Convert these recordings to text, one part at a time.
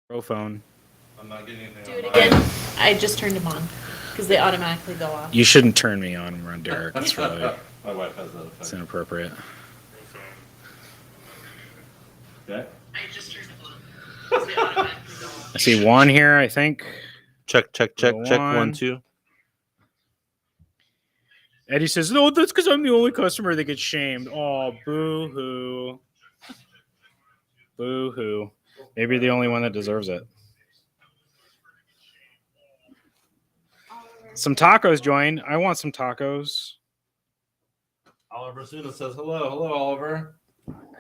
Phone. I'm not getting anything. Do it again. I just turned them on because they automatically go off. You shouldn't turn me on around Derek. It's really My wife has that it's effect. inappropriate. Okay. I just turned them on because they automatically go off. I see one here, I think. Check. Roll 1, 2. Eddie says, "No, that's because I'm the only customer that gets shamed." Oh, boo-hoo. Boo-hoo. Maybe you're the only one that deserves it. Some tacos joined. I want some tacos. Oliver Suna says hello, Oliver.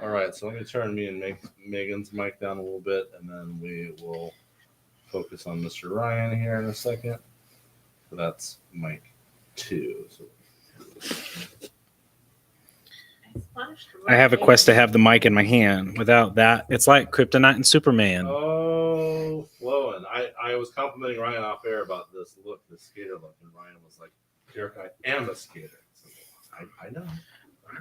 All right, so let me turn me and Megan's mic down a little bit, and then we will focus on Mr. Ryan here in a second. So that's mic 2. So. I have a quest to have the mic in my hand. Without that, it's like Kryptonite and Superman. Oh, flowing. I was complimenting Ryan off air about this skater look, and Ryan was like, Derek, I am a skater. So I know.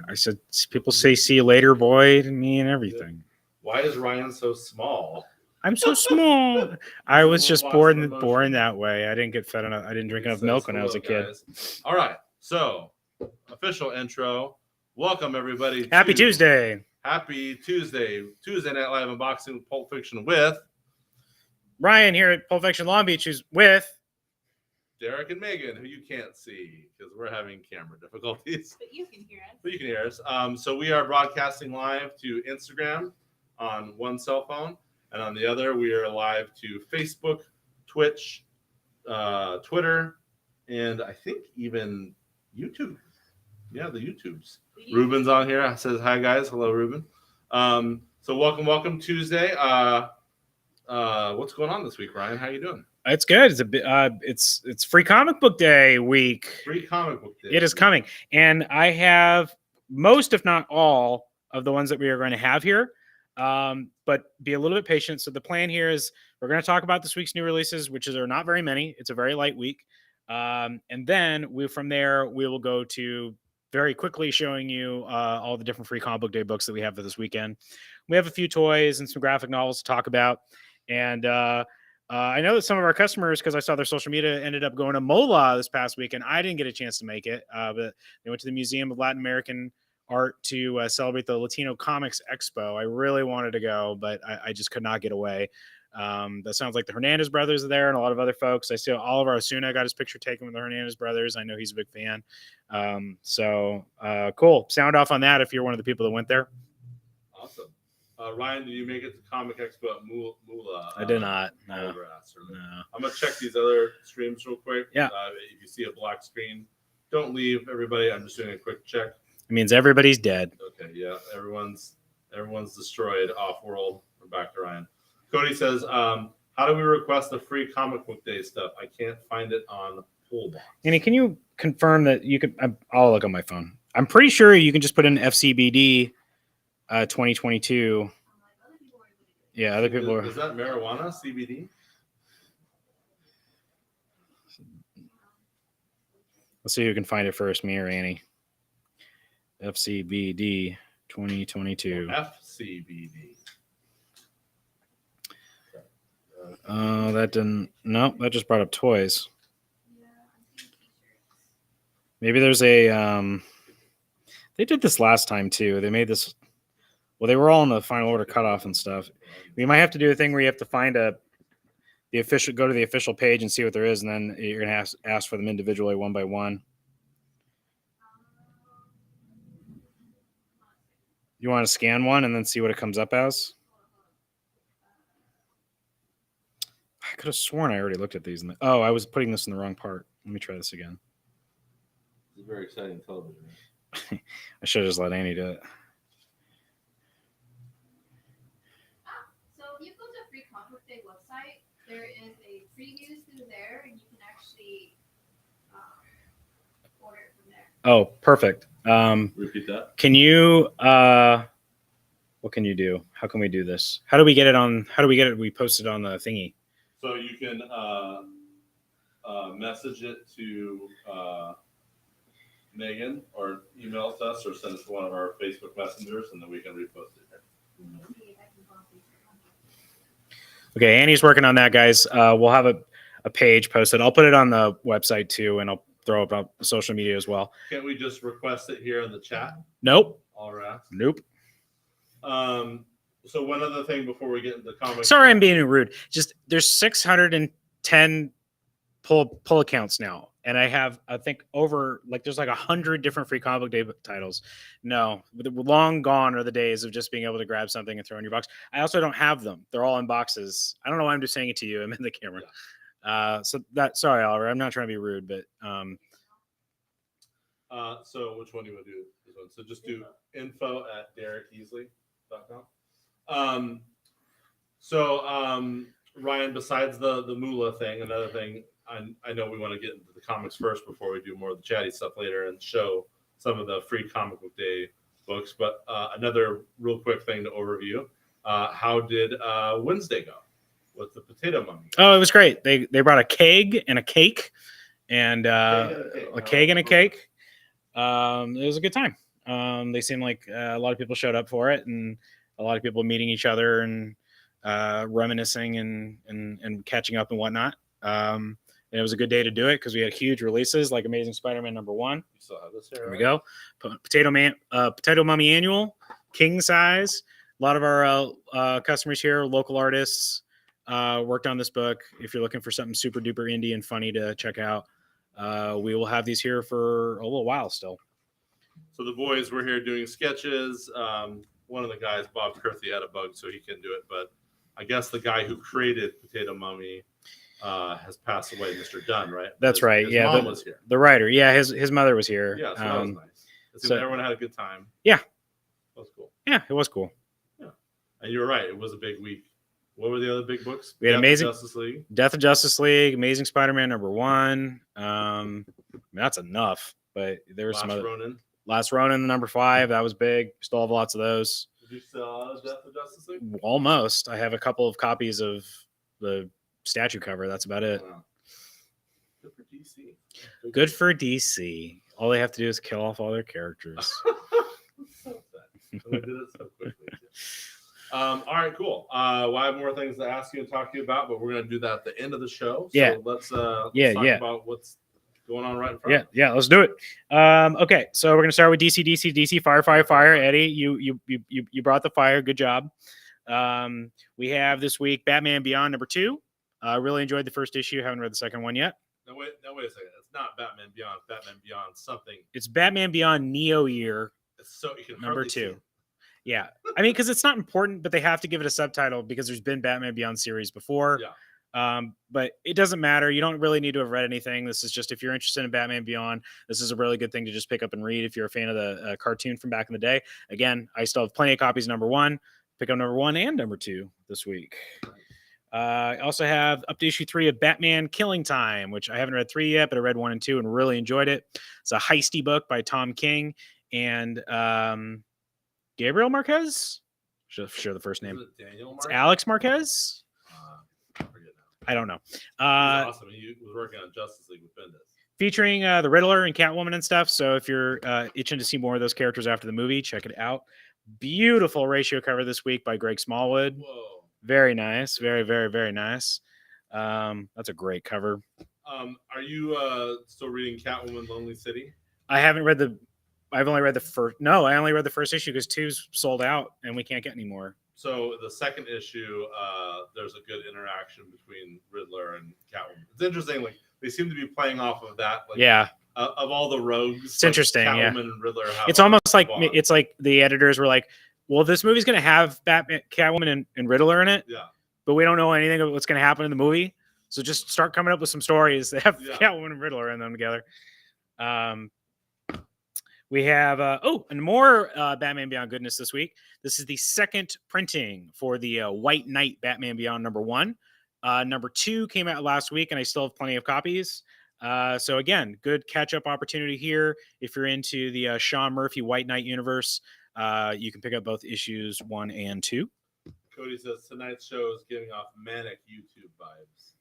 I said, people say "see you later, boy" to me and everything. Why is Ryan so small? I'm so small. I was just born that way. I didn't get fed enough. I didn't drink enough milk when I was a kid. Guys. All right, so official intro. Welcome everybody. Happy Tuesday. Happy Tuesday. Tuesday Night Live unboxing with Pulp Fiction with Ryan here at Pulp Fiction Long Beach, who's with Derek and Megan, who you can't see because we're having camera difficulties. But you can hear us. But you can hear us. So we are broadcasting live to Instagram on one cell phone, and on the other, we are live to Facebook, Twitch, Twitter, and I think even YouTube. Yeah, the YouTubes. Ruben's on here. Says hi, guys. Hello, Ruben. So welcome Tuesday. What's going on this week, Ryan? How you doing? It's good. It's a bit. It's Free Comic Book Day week. Free Comic Book Day. It is coming, and I have most, if not all, of the ones that we are going to have here. But be a little bit patient. So the plan here is we're going to talk about this week's new releases, which are not very many. It's a very light week, and then from there we will go to very quickly showing you all the different Free Comic Book Day books that we have for this weekend. We have a few toys and some graphic novels to talk about, and I know that some of our customers, because I saw their social media, ended up going to MOLA this past weekend. I didn't get a chance to make it, but they went to the Museum of Latin American Art to celebrate the Latino Comics Expo. I really wanted to go, but I just could not get away. That sounds like the Hernandez brothers are there and a lot of other folks. I see Oliver Osuna got his picture taken with the Hernandez brothers. I know he's a big fan. So cool. Sound off on that if you're one of the people that went there. Awesome. Ryan, did you make it to Comic Expo at Mula? I did not. No. No. I'm going to check these other streams real quick. Yeah. If you see a black screen, don't leave, everybody. I'm just doing a quick check. It means everybody's dead. Okay, yeah. Everyone's destroyed off-world. We're back to Ryan. Cody says, how do we request the free Comic Book Day stuff? I can't find it on Pullbox. Annie, can you confirm that you can? I'll look on my phone. I'm pretty sure you can just put in FCBD 2022. Yeah, other people are. Is that marijuana, CBD? Let's see who can find it first, me or Annie. FCBD 2022. FCBD. That didn't. No, that just brought up toys. Maybe there's a. They did this last time too. They made this. Well, they were all in the final order cutoff and stuff. We might have to do a thing where you have to find go to the official page and see what there is, and then you're gonna ask for them individually one by one. You want to scan one and then see what it comes up as? I could have sworn I already looked at these. Oh, I was putting this in the wrong part. Let me try this again. It's very exciting television. I should have just let Annie do it. So if you go to the Free Comic Book Day website, there is a preview through there, and you can actually order it from there. Oh, perfect. Repeat that. Can you? What can you do? How can we do this? How do we get it? We post it on the thingy. So you can message it to Megan or email it to us or send it to one of our Facebook messengers, and then we can repost it here. Okay, Annie's working on that, guys. We'll have a page posted. I'll put it on the website too, and I'll throw it up on social media as well. Can't we just request it here in the chat? Nope. All right. Nope. So one other thing before we get into the comics. Sorry, I'm being rude. Just there's 610 pull accounts now, and I have I think over there's like 100 different free comic book day titles. No, long gone are the days of just being able to grab something and throw in your box. I also don't have them. They're all in boxes. I don't know why I'm just saying it to you. I'm in the camera. Yeah. Sorry, Oliver. I'm not trying to be rude, but so which one do you want to do? This one. So just do info@derekeasley.com. Ryan, besides the Moolah thing, another thing, I know we want to get into the comics first before we do more of the chatty stuff later and show some of the free comic book day books. But another real quick thing to overview. How did Wednesday go with the Potato Mummy? Oh, it was great. They brought a keg and a cake, and a keg and a cake. It was a good time. They seemed like a lot of people showed up for it, and a lot of people meeting each other and reminiscing and catching up and whatnot. And it was a good day to do it because we had huge releases like Amazing Spider-Man #1. You still have this here. There we go. Potato Mummy Annual, king size. A lot of our customers here, local artists, worked on this book. If you're looking for something super duper indie and funny to check out, we will have these here for a little while still. So the boys were here doing sketches. One of the guys, Bob Kurthy, had a bug, so he couldn't do it. But I guess the guy who created Potato Mummy has passed away, Mr. Dunn, right? That's right. His yeah, mom was here. The writer. Yeah, his mother was here. Yeah, so that was nice. So everyone had a good time. Yeah, that was cool. Yeah, it was cool. Yeah, and you're right. It was a big week. What were the other big books? We had Death of Justice League, Amazing Spider-Man #1. That's enough, but there was some other. Last Ronin, #5. That was big. Still have lots of those. Did you sell Death of Justice League? Almost. I have a couple of copies of the statue cover. That's about it. Wow. Good for DC. Good for DC. All they have to do is kill off all their characters. So sad. They did it so quickly. All right, cool. Well, I have more things to ask you and talk to you about, but we're going to do that at the end of the show. So let's talk about what's going on right in front. Yeah, let's do it. Okay, so we're gonna start with DC, fire. Eddie, you brought the fire. Good job. We have this week Batman Beyond #2. Really enjoyed the first issue. Haven't read the second one yet. No, wait a second. It's not Batman Beyond. It's Batman Beyond something. It's Batman Beyond Neo Year. So you can #2. Yeah, I mean, because it's not important, but they have to give it a subtitle because there's been Batman Beyond series before. Yeah. But it doesn't matter. You don't really need to have read anything. This is just if you're interested in Batman Beyond, this is a really good thing to just pick up and read if you're a fan of the cartoon from back in the day. Again, I still have plenty of copies of #1. Pick up #1 and #2 this week. I also have up to issue 3 of Batman Killing Time, which I haven't read 3 yet, but I read 1 and 2 and really enjoyed it. It's a heisty book by Tom King and Gabriel Marquez. Sure the first name. Daniel It's Alex Marquez. I don't know. Awesome. He was working on Justice League with Bendis. Featuring the Riddler and Catwoman and stuff. So if you're itching to see more of those characters after the movie, check it out. Beautiful ratio cover this week by Greg Smallwood. Whoa. Very nice. Very, very, very nice. That's a great cover. Are you still reading Catwoman Lonely City? I've only read the first. No, I only read the first issue because 2's sold out and we can't get any more. So the second issue, there's a good interaction between Riddler and Catwoman. It's interesting. Like they seem to be playing off of that. Like, yeah. Of all the rogues, it's interesting. Catwoman and Riddler have it's almost like it's like the editors were like, "Well, this movie's going to have Batman, Catwoman, and Riddler in it. Yeah. But we don't know anything about what's going to happen in the movie. So just start coming up with some stories that have Catwoman and Riddler in them together." We have and more Batman Beyond goodness this week. This is the second printing for the White Knight Batman Beyond #1. #2 came out last week, and I still have plenty of copies. So again, good catch-up opportunity here. If you're into the Sean Murphy White Knight universe, you can pick up both issues 1 and 2. Cody says tonight's show is giving off manic YouTube vibes.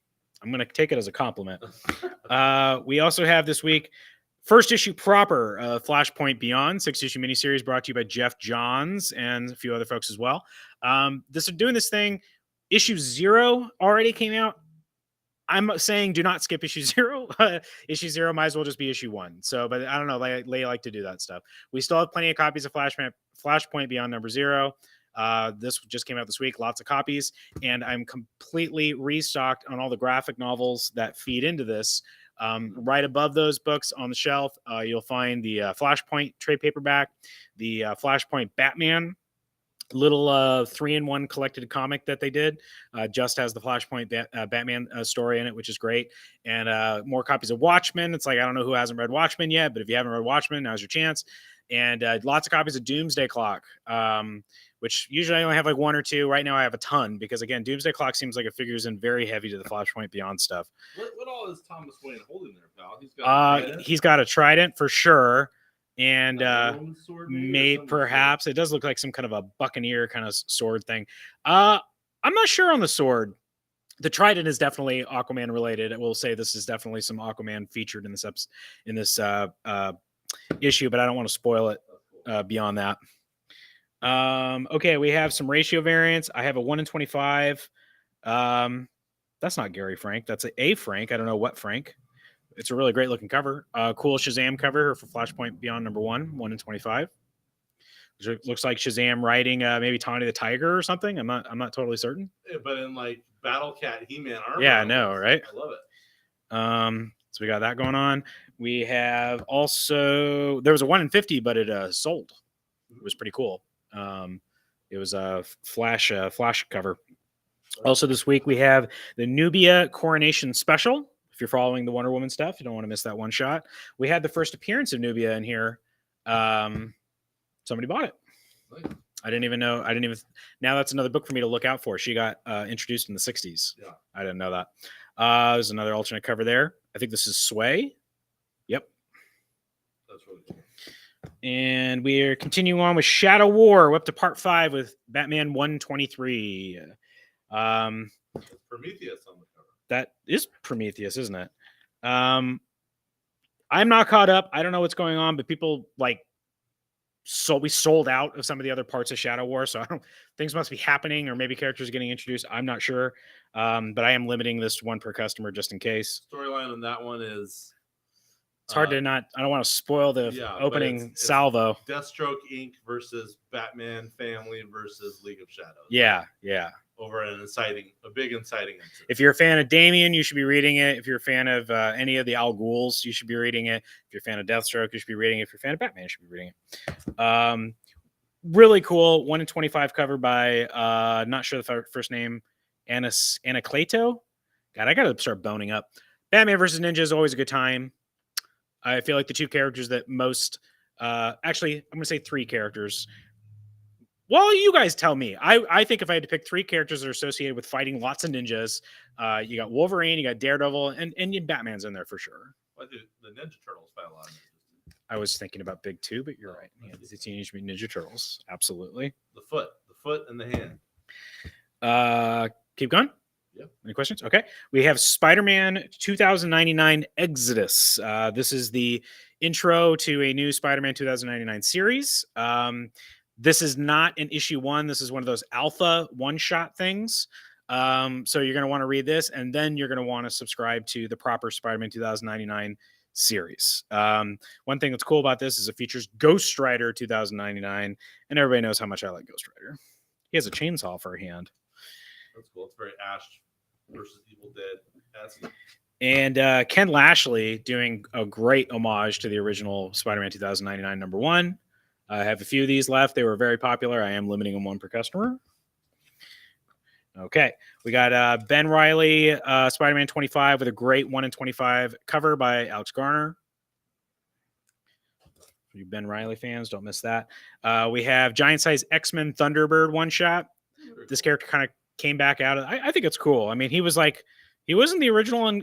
I'm going to take it as a compliment. We also have this week first issue proper, Flashpoint Beyond, 6-issue miniseries brought to you by Jeff Johns and a few other folks as well. Doing this thing issue 0 already came out. I'm saying do not skip issue 0. Issue 0 might as well just be issue 1. So, but I don't know. They like to do that stuff. We still have plenty of copies of Flashpoint Beyond number 0. This just came out this week. Lots of copies. And I'm completely restocked on all the graphic novels that feed into this. Right above those books on the shelf, you'll find the Flashpoint trade paperback, the Flashpoint Batman little 3-in-1 collected comic that they did, just has the Flashpoint Batman story in it, which is great. And more copies of Watchmen. It's like, I don't know who hasn't read Watchmen yet, but if you haven't read Watchmen, now's your chance. And lots of copies of Doomsday Clock, which usually I only have like 1 or 2. Right now I have a ton because, again, Doomsday Clock seems like it figures in very heavy to the Flashpoint Beyond stuff. What all is Thomas Wayne holding there, pal? He's got a trident for sure. And perhaps it does look like some kind of a buccaneer kind of sword thing. I'm not sure on the sword. The trident is definitely Aquaman related. I will say this is definitely some Aquaman featured in this issue, but I don't want to spoil it beyond that. Okay, we have some ratio variants. I have a 1 in 25. That's not Gary Frank. That's a Frank. I don't know what Frank. It's a really great looking cover. Cool Shazam cover for Flashpoint Beyond number 1 in 25. It looks like Shazam riding maybe Tawny the Tiger or something. I'm not totally certain. Yeah, but in like Battle Cat, He-Man armor. Yeah, I know, right? I love it. So we got that going on. We have also, there was a 1 in 50, but it sold. It was pretty cool. It was a flash cover. Also this week we have the Nubia Coronation Special. If you're following the Wonder Woman stuff, you don't want to miss that one shot. We had the first appearance of Nubia in here. Somebody bought it. Nice. I didn't even know. Now that's another book for me to look out for. She got introduced in the 60s. Yeah. I didn't know that. There's another alternate cover there. I think this is Sway. Yep. That's really cool. And we are continuing on with Shadow War. We're up to part 5 with Batman 123. Prometheus on the cover. That is Prometheus, isn't it? I'm not caught up. I don't know what's going on, but people we sold out of some of the other parts of Shadow War, so things must be happening, or maybe characters are getting introduced. I'm not sure, but I am limiting this to 1 per customer just in case. Storyline on that one is it's hard to not. I don't want to spoil the opening salvo. Deathstroke Inc. versus Batman Family versus League of Shadows. Yeah. Over a big inciting incident. If you're a fan of Damian, you should be reading it. If you're a fan of any of the Al Ghuls, you should be reading it. If you're a fan of Deathstroke, you should be reading it. If you're a fan of Batman, you should be reading it. Really cool 1 in 25 cover by not sure the first name, Anacleto. God, I gotta start boning up. Batman versus Ninja is always a good time. I feel like the 2 characters that most actually, I'm gonna say 3 characters. Well, you guys tell me. I think if I had to pick 3 characters that are associated with fighting lots of ninjas, you got Wolverine, you got Daredevil, and Batman's in there for sure. Well, the Ninja Turtles fight a lot of ninjas. I was thinking about Big 2, but you're right. Yeah, the Teenage Mutant Ninja Turtles, absolutely. The foot and the hand. Keep going. Yep. Any questions? Okay. We have Spider-Man 2099 Exodus. This is the intro to a new Spider-Man 2099 series. This is not an issue 1. This is one of those alpha one-shot things. So you're going to want to read this, and then you're going to want to subscribe to the proper Spider-Man 2099 series. One thing that's cool about this is it features Ghost Rider 2099, and everybody knows how much I like Ghost Rider. He has a chainsaw for a hand. That's cool. It's very Ash versus Evil Dead. And Ken Lashley doing a great homage to the original Spider-Man 2099 number 1. I have a few of these left. They were very popular. I am limiting them 1 per customer. Okay. We got Ben Reilly, Spider-Man 25 with a great 1 in 25 cover by Alex Garner. You Ben Reilly fans, don't miss that. We have Giant Size X-Men Thunderbird one-shot. This character kind of came back out. I think it's cool. I mean, he was in the original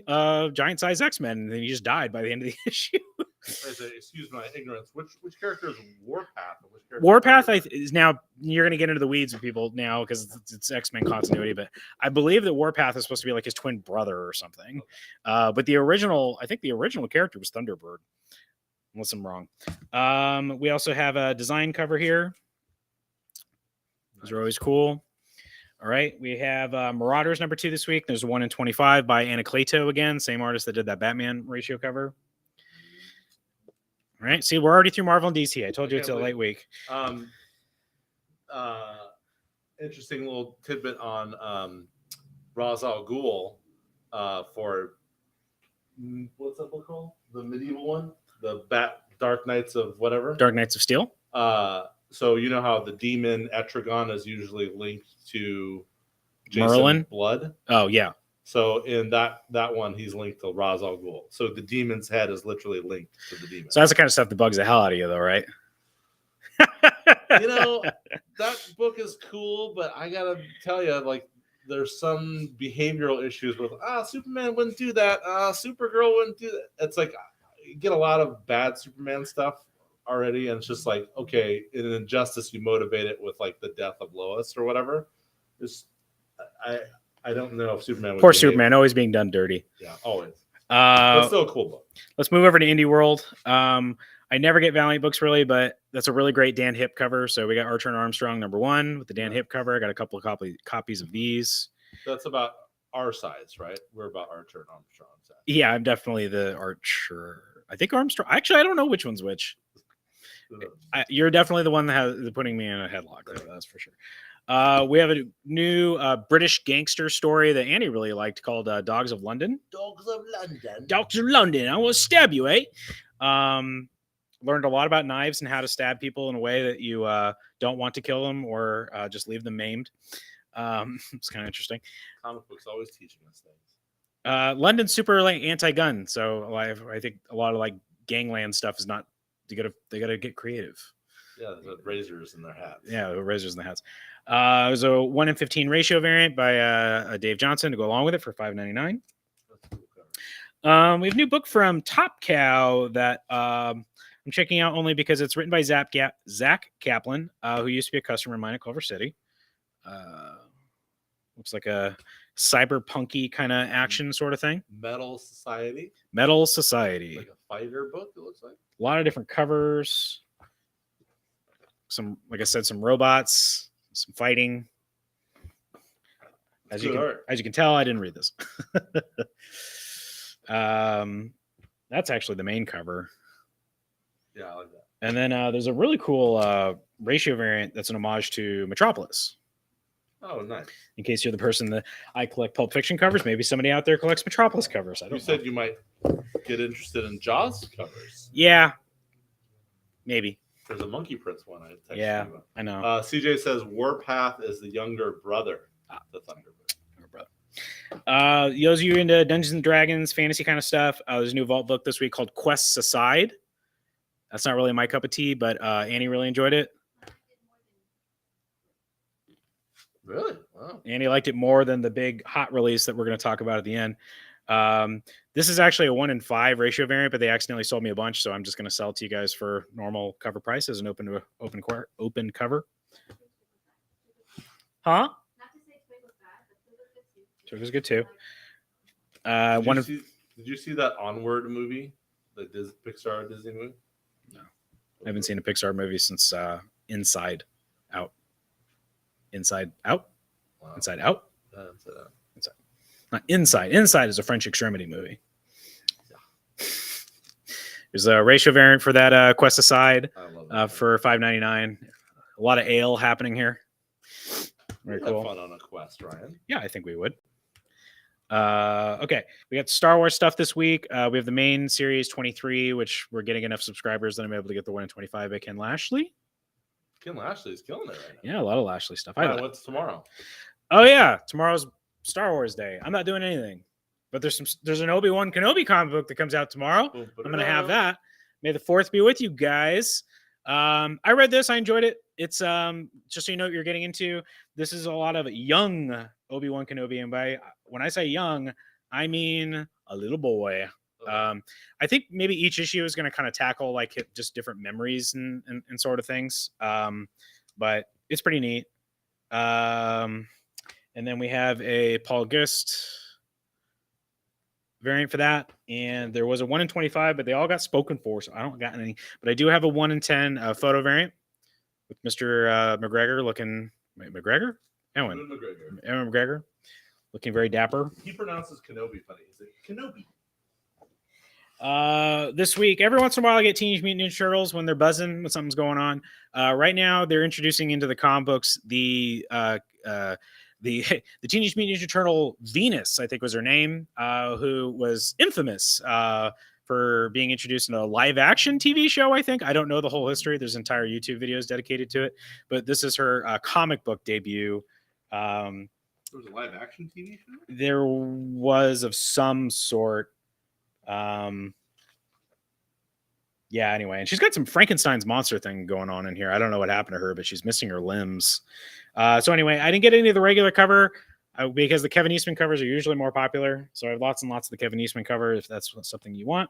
Giant Size X-Men, and then he just died by the end of the issue. Excuse my ignorance. Which character is Warpath? Warpath is now, you're going to get into the weeds with people now because it's X-Men continuity, but I believe that Warpath is supposed to be like his twin brother or something. But I think the original character was Thunderbird, unless I'm wrong. We also have a design cover here. Those are always cool. All right, we have Marauders #2 this week. There's a 1 in 25 by Anacleto again, same artist that did that Batman ratio cover. All right, see, we're already through Marvel and DC. I told you it's a late week. Interesting little tidbit on Ra's al Ghul for what's that book called? The medieval one, the Dark Knights of whatever. Dark Knights of Steel. So you know how the demon Etrigan is usually linked to Jason Merlin Blood. Oh yeah. So in that one, he's linked to Ra's al Ghul. So the demon's head is literally linked to the demon. So that's the kind of stuff that bugs the hell out of you, though, right? You know, that book is cool, but I gotta tell you, like, there's some behavioral issues with Superman wouldn't do that. Supergirl wouldn't do that. It's like you get a lot of bad Superman stuff already, and it's just like, okay, in Injustice, you motivate it with like the death of Lois or whatever. I don't know if Superman would Poor behave. Superman, always being done dirty. Yeah, always. But still a cool book. Let's move over to Indie World. I never get Valiant books really, but that's a really great Dan Hip cover. So we got Archer and Armstrong #1 with the Dan Hip cover. I got a couple of copies of these. That's about our size, right? We're about Archer and Armstrong size. Yeah, I'm definitely the Archer. I think Armstrong. Actually, I don't know which one's which. You're definitely the one that has putting me in a headlock. There, that's for sure. We have a new British gangster story that Annie really liked called Dogs of London. Dogs of London. Dogs of London. I will stab you, eh? Learned a lot about knives and how to stab people in a way that you don't want to kill them or just leave them maimed. It's kind of interesting. Comic books always teaching us things. London's super like anti-gun, so I think a lot of like gangland stuff is not. They gotta get creative. Yeah, the razors in their hats. Yeah, the razors in the hats. It was a 1 in 15 ratio variant by Dave Johnson to go along with it for $5.99. We have a new book from Top Cow that I'm checking out only because it's written by Zach Kaplan, who used to be a customer of mine at Culver City. Looks like a cyberpunky kind of action sort of thing. Metal Society. Like a fighter book, it looks like. A lot of different covers. Some, like I said, some robots, some fighting. As you can tell, I didn't read this. That's actually the main cover. Yeah, I like that. And then there's a really cool ratio variant that's an homage to Metropolis. Oh, nice. In case you're the person that I collect Pulp Fiction covers, maybe somebody out there collects Metropolis covers. I don't know. You said you might get interested in Jaws covers. Yeah, maybe. There's a Monkey Prince one I texted Yeah, you about. I know. CJ says Warpath is the younger brother. The Thunderbird. Those of you into Dungeons and Dragons, fantasy kind of stuff, there's a new Vault book this week called Quests Aside. That's not really my cup of tea, but Annie really enjoyed it. Really? Wow. Annie liked it more than the big hot release that we're going to talk about at the end. This is actually a 1 in 5 ratio variant, but they accidentally sold me a bunch, so I'm just going to sell it to you guys for normal cover price as an open cover. Huh? Twig was good too. Did you see that Onward movie? The Pixar Disney movie? No. I haven't seen a Pixar movie since Inside Out. Inside Out? Wow. Inside Out? Inside. Not Inside. Inside is a French extremity movie. Yeah. There's a ratio variant for that Quest Aside for $5.99. A lot of ale happening here. Very cool. Have fun on a quest, Ryan. Yeah, I think we would. Okay, we got Star Wars stuff this week. We have the main series 23, which we're getting enough subscribers that I'm able to get the 1 in 25 by Ken Lashley. Ken Lashley's killing it right now. Yeah, a lot of Lashley stuff. What's tomorrow? Oh yeah, tomorrow's Star Wars Day. I'm not doing anything, but there's an Obi-Wan Kenobi comic book that comes out tomorrow. I'm gonna have that. May the 4th be with you guys. I read this. I enjoyed it. It's just so you know what you're getting into. This is a lot of young Obi-Wan Kenobi, and when I say young, I mean a little boy. I think maybe each issue is going to kind of tackle like just different memories and sort of things. But it's pretty neat. And then we have a Paul Gist variant for that. And there was a 1 in 25, but they all got spoken for, so I don't got any. But I do have a 1 in 10 photo variant with Mr. McGregor looking. Wait, McGregor? Ewan Ewan McGregor. Ewan McGregor, looking very dapper. He pronounces Kenobi funny. Is it Kenobi? This week, every once in a while, I get Teenage Mutant Ninja Turtles when they're buzzing when something's going on. Right now, they're introducing into the comic books the the Teenage Mutant Ninja Turtle Venus, I think was her name, who was infamous for being introduced in a live action TV show. I think I don't know the whole history. There's entire YouTube videos dedicated to it, but this is her comic book debut. There was a live action TV show. There was of some sort. Yeah, anyway, and she's got some Frankenstein's monster thing going on in here. I don't know what happened to her, but she's missing her limbs. So anyway, I didn't get any of the regular cover because the Kevin Eastman covers are usually more popular. So I have lots and lots of the Kevin Eastman cover if that's something you want.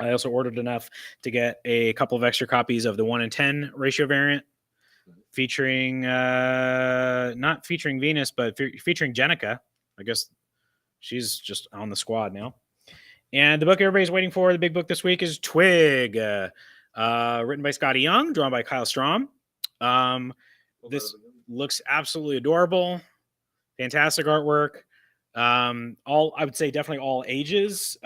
I also ordered enough to get a couple of extra copies of the 1:10 ratio variant featuring not featuring Venus, but featuring Jenica. I guess she's just on the squad now. And the book everybody's waiting for, the big book this week, is Twig, written by Scotty Young, drawn by Kyle Strom. This looks absolutely adorable. Fantastic artwork. All I would say definitely all ages.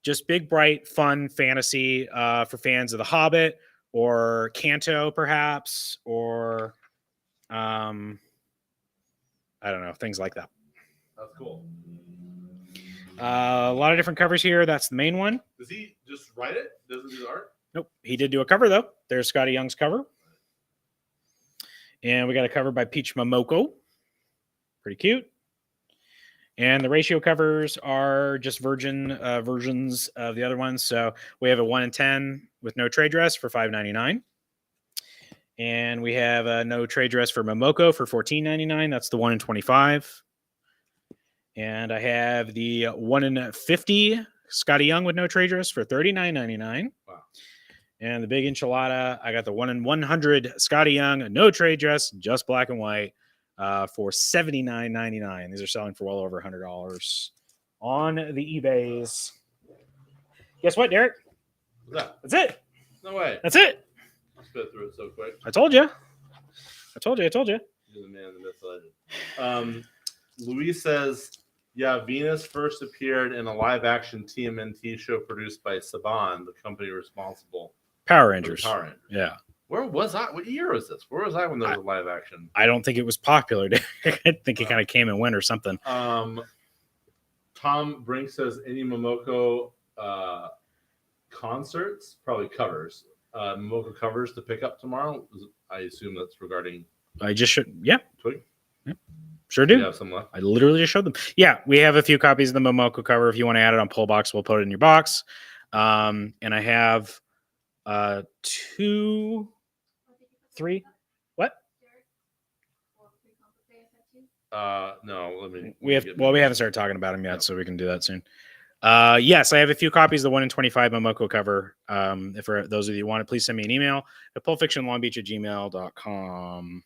Just big, bright, fun fantasy for fans of The Hobbit or Canto, perhaps, or I don't know, things like that. That's cool. A lot of different covers here. That's the main one. Does he just write it? Doesn't do the art? Nope. He did do a cover, though. There's Scotty Young's cover. And we got a cover by Peach Momoko. Pretty cute. And the ratio covers are just virgin versions of the other ones. So we have a 1:10 with no trade dress for $5.99. And we have a no trade dress for Momoko for $14.99. That's the 1:25. And I have the 1:50 Scotty Young with no trade dress for $39.99. Wow. And the big enchilada, I got the 1:100 Scotty Young, no trade dress, just black and white, for $79.99. These are selling for well over $100 on the eBays. Guess what, Derek? What's that? That's it. No way. That's it. I spit through it so quick. I told you. I told you. You're the man, the myth, the legend. Luis says, yeah, Venus first appeared in a live-action TMNT show produced by Saban, the company responsible Power for Rangers. Power Rangers. Yeah. Where was I? What year was this? Where was I when there was a live-action? I don't think it was popular. I think it kind of came and went or something. Tom Brink says, any Momoko concerts? Probably covers. Momoko covers to pick up tomorrow. I assume that's regarding I just should. Yeah. Twig. Sure Do do. you have some left? I literally just showed them. Yeah, we have a few copies of the Momoko cover. If you want to add it on Pull Box, we'll put it in your box. And I have 2, 3. What? No. Let me. We have. get Well, we my- haven't started talking about them yet, Yep. so we can do that soon. Yes, I have a few copies of the 1:25 Momoko cover. If for those of you who want it, please send me an email at pulpfictionlongbeach@gmail.com.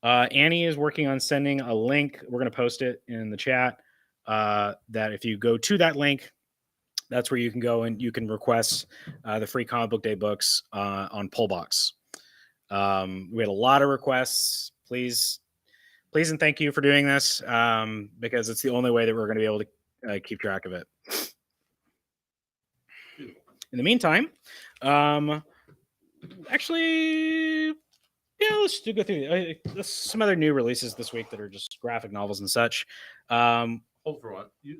Annie is working on sending a link. We're going to post it in the chat. That if you go to that link, that's where you can go and you can request the free comic book day books on Pullbox. We had a lot of requests. Please and thank you for doing this because it's the only way that we're going to be able to keep track of it. In the meantime, actually. Yeah, let's go through some other new releases this week that are just graphic novels and such. Hold for one. You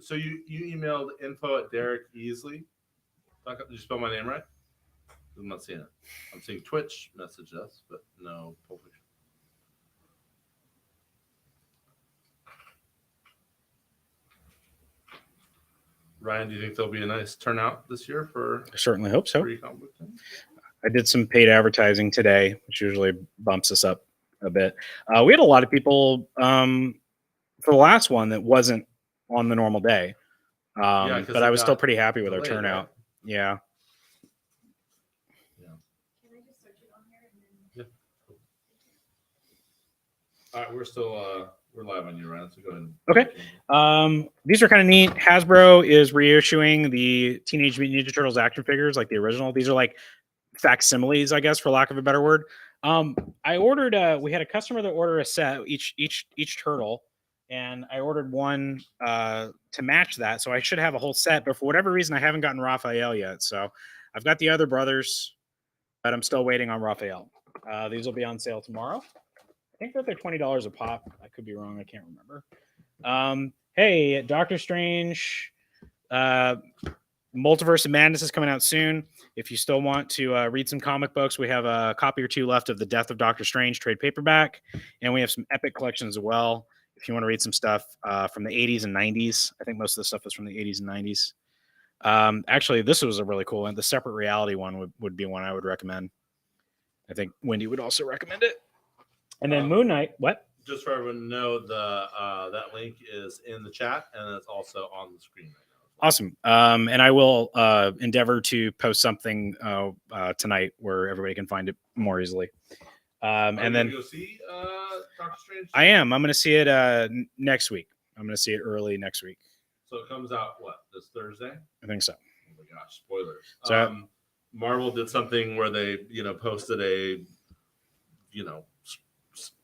emailed info@Derek Easley. Did you spell my name right? I'm not seeing it. I'm seeing Twitch message us, but no Pulp Fiction. Ryan, do you think there'll be a nice turnout this year for I certainly hope so. free comic book day? I did some paid advertising today, which usually bumps us up a bit. We had a lot of people for the last one that wasn't on the normal day, 'cause but I it was still got pretty happy with our delayed, turnout. right? Yeah. Can I just search it on here and then? All right, we're still we're live on you, Ryan. So go ahead. Okay. These are kind of neat. Hasbro is reissuing the Teenage Mutant Ninja Turtles action figures, like the original. These are like facsimiles, I guess, for lack of a better word. I ordered. We had a customer that ordered a set, each turtle, and I ordered one to match that. So I should have a whole set. But for whatever reason, I haven't gotten Raphael yet. So I've got the other brothers, but I'm still waiting on Raphael. These will be on sale tomorrow. I think that they're $20 a pop. I could be wrong. I can't remember. Hey, Doctor Strange. Multiverse of Madness is coming out soon. If you still want to read some comic books, we have a copy or two left of The Death of Doctor Strange trade paperback, and we have some epic collections as well. If you want to read some stuff from the 80s and 90s, I think most of the stuff is from the 80s and 90s. Actually, this was a really cool one. The Separate Reality one would be one I would recommend. I think Wendy would also recommend it. And then Moon Knight, what? Just for everyone to know, that link is in the chat and it's also on the screen right now. Awesome. And I will endeavor to post something tonight where everybody can find it more easily. And then go see Doctor Strange. I am. I'm going to see it next week. I'm going to see it early next week. So it comes out this Thursday? I think so. Oh my gosh, spoilers. So Marvel did something where they posted a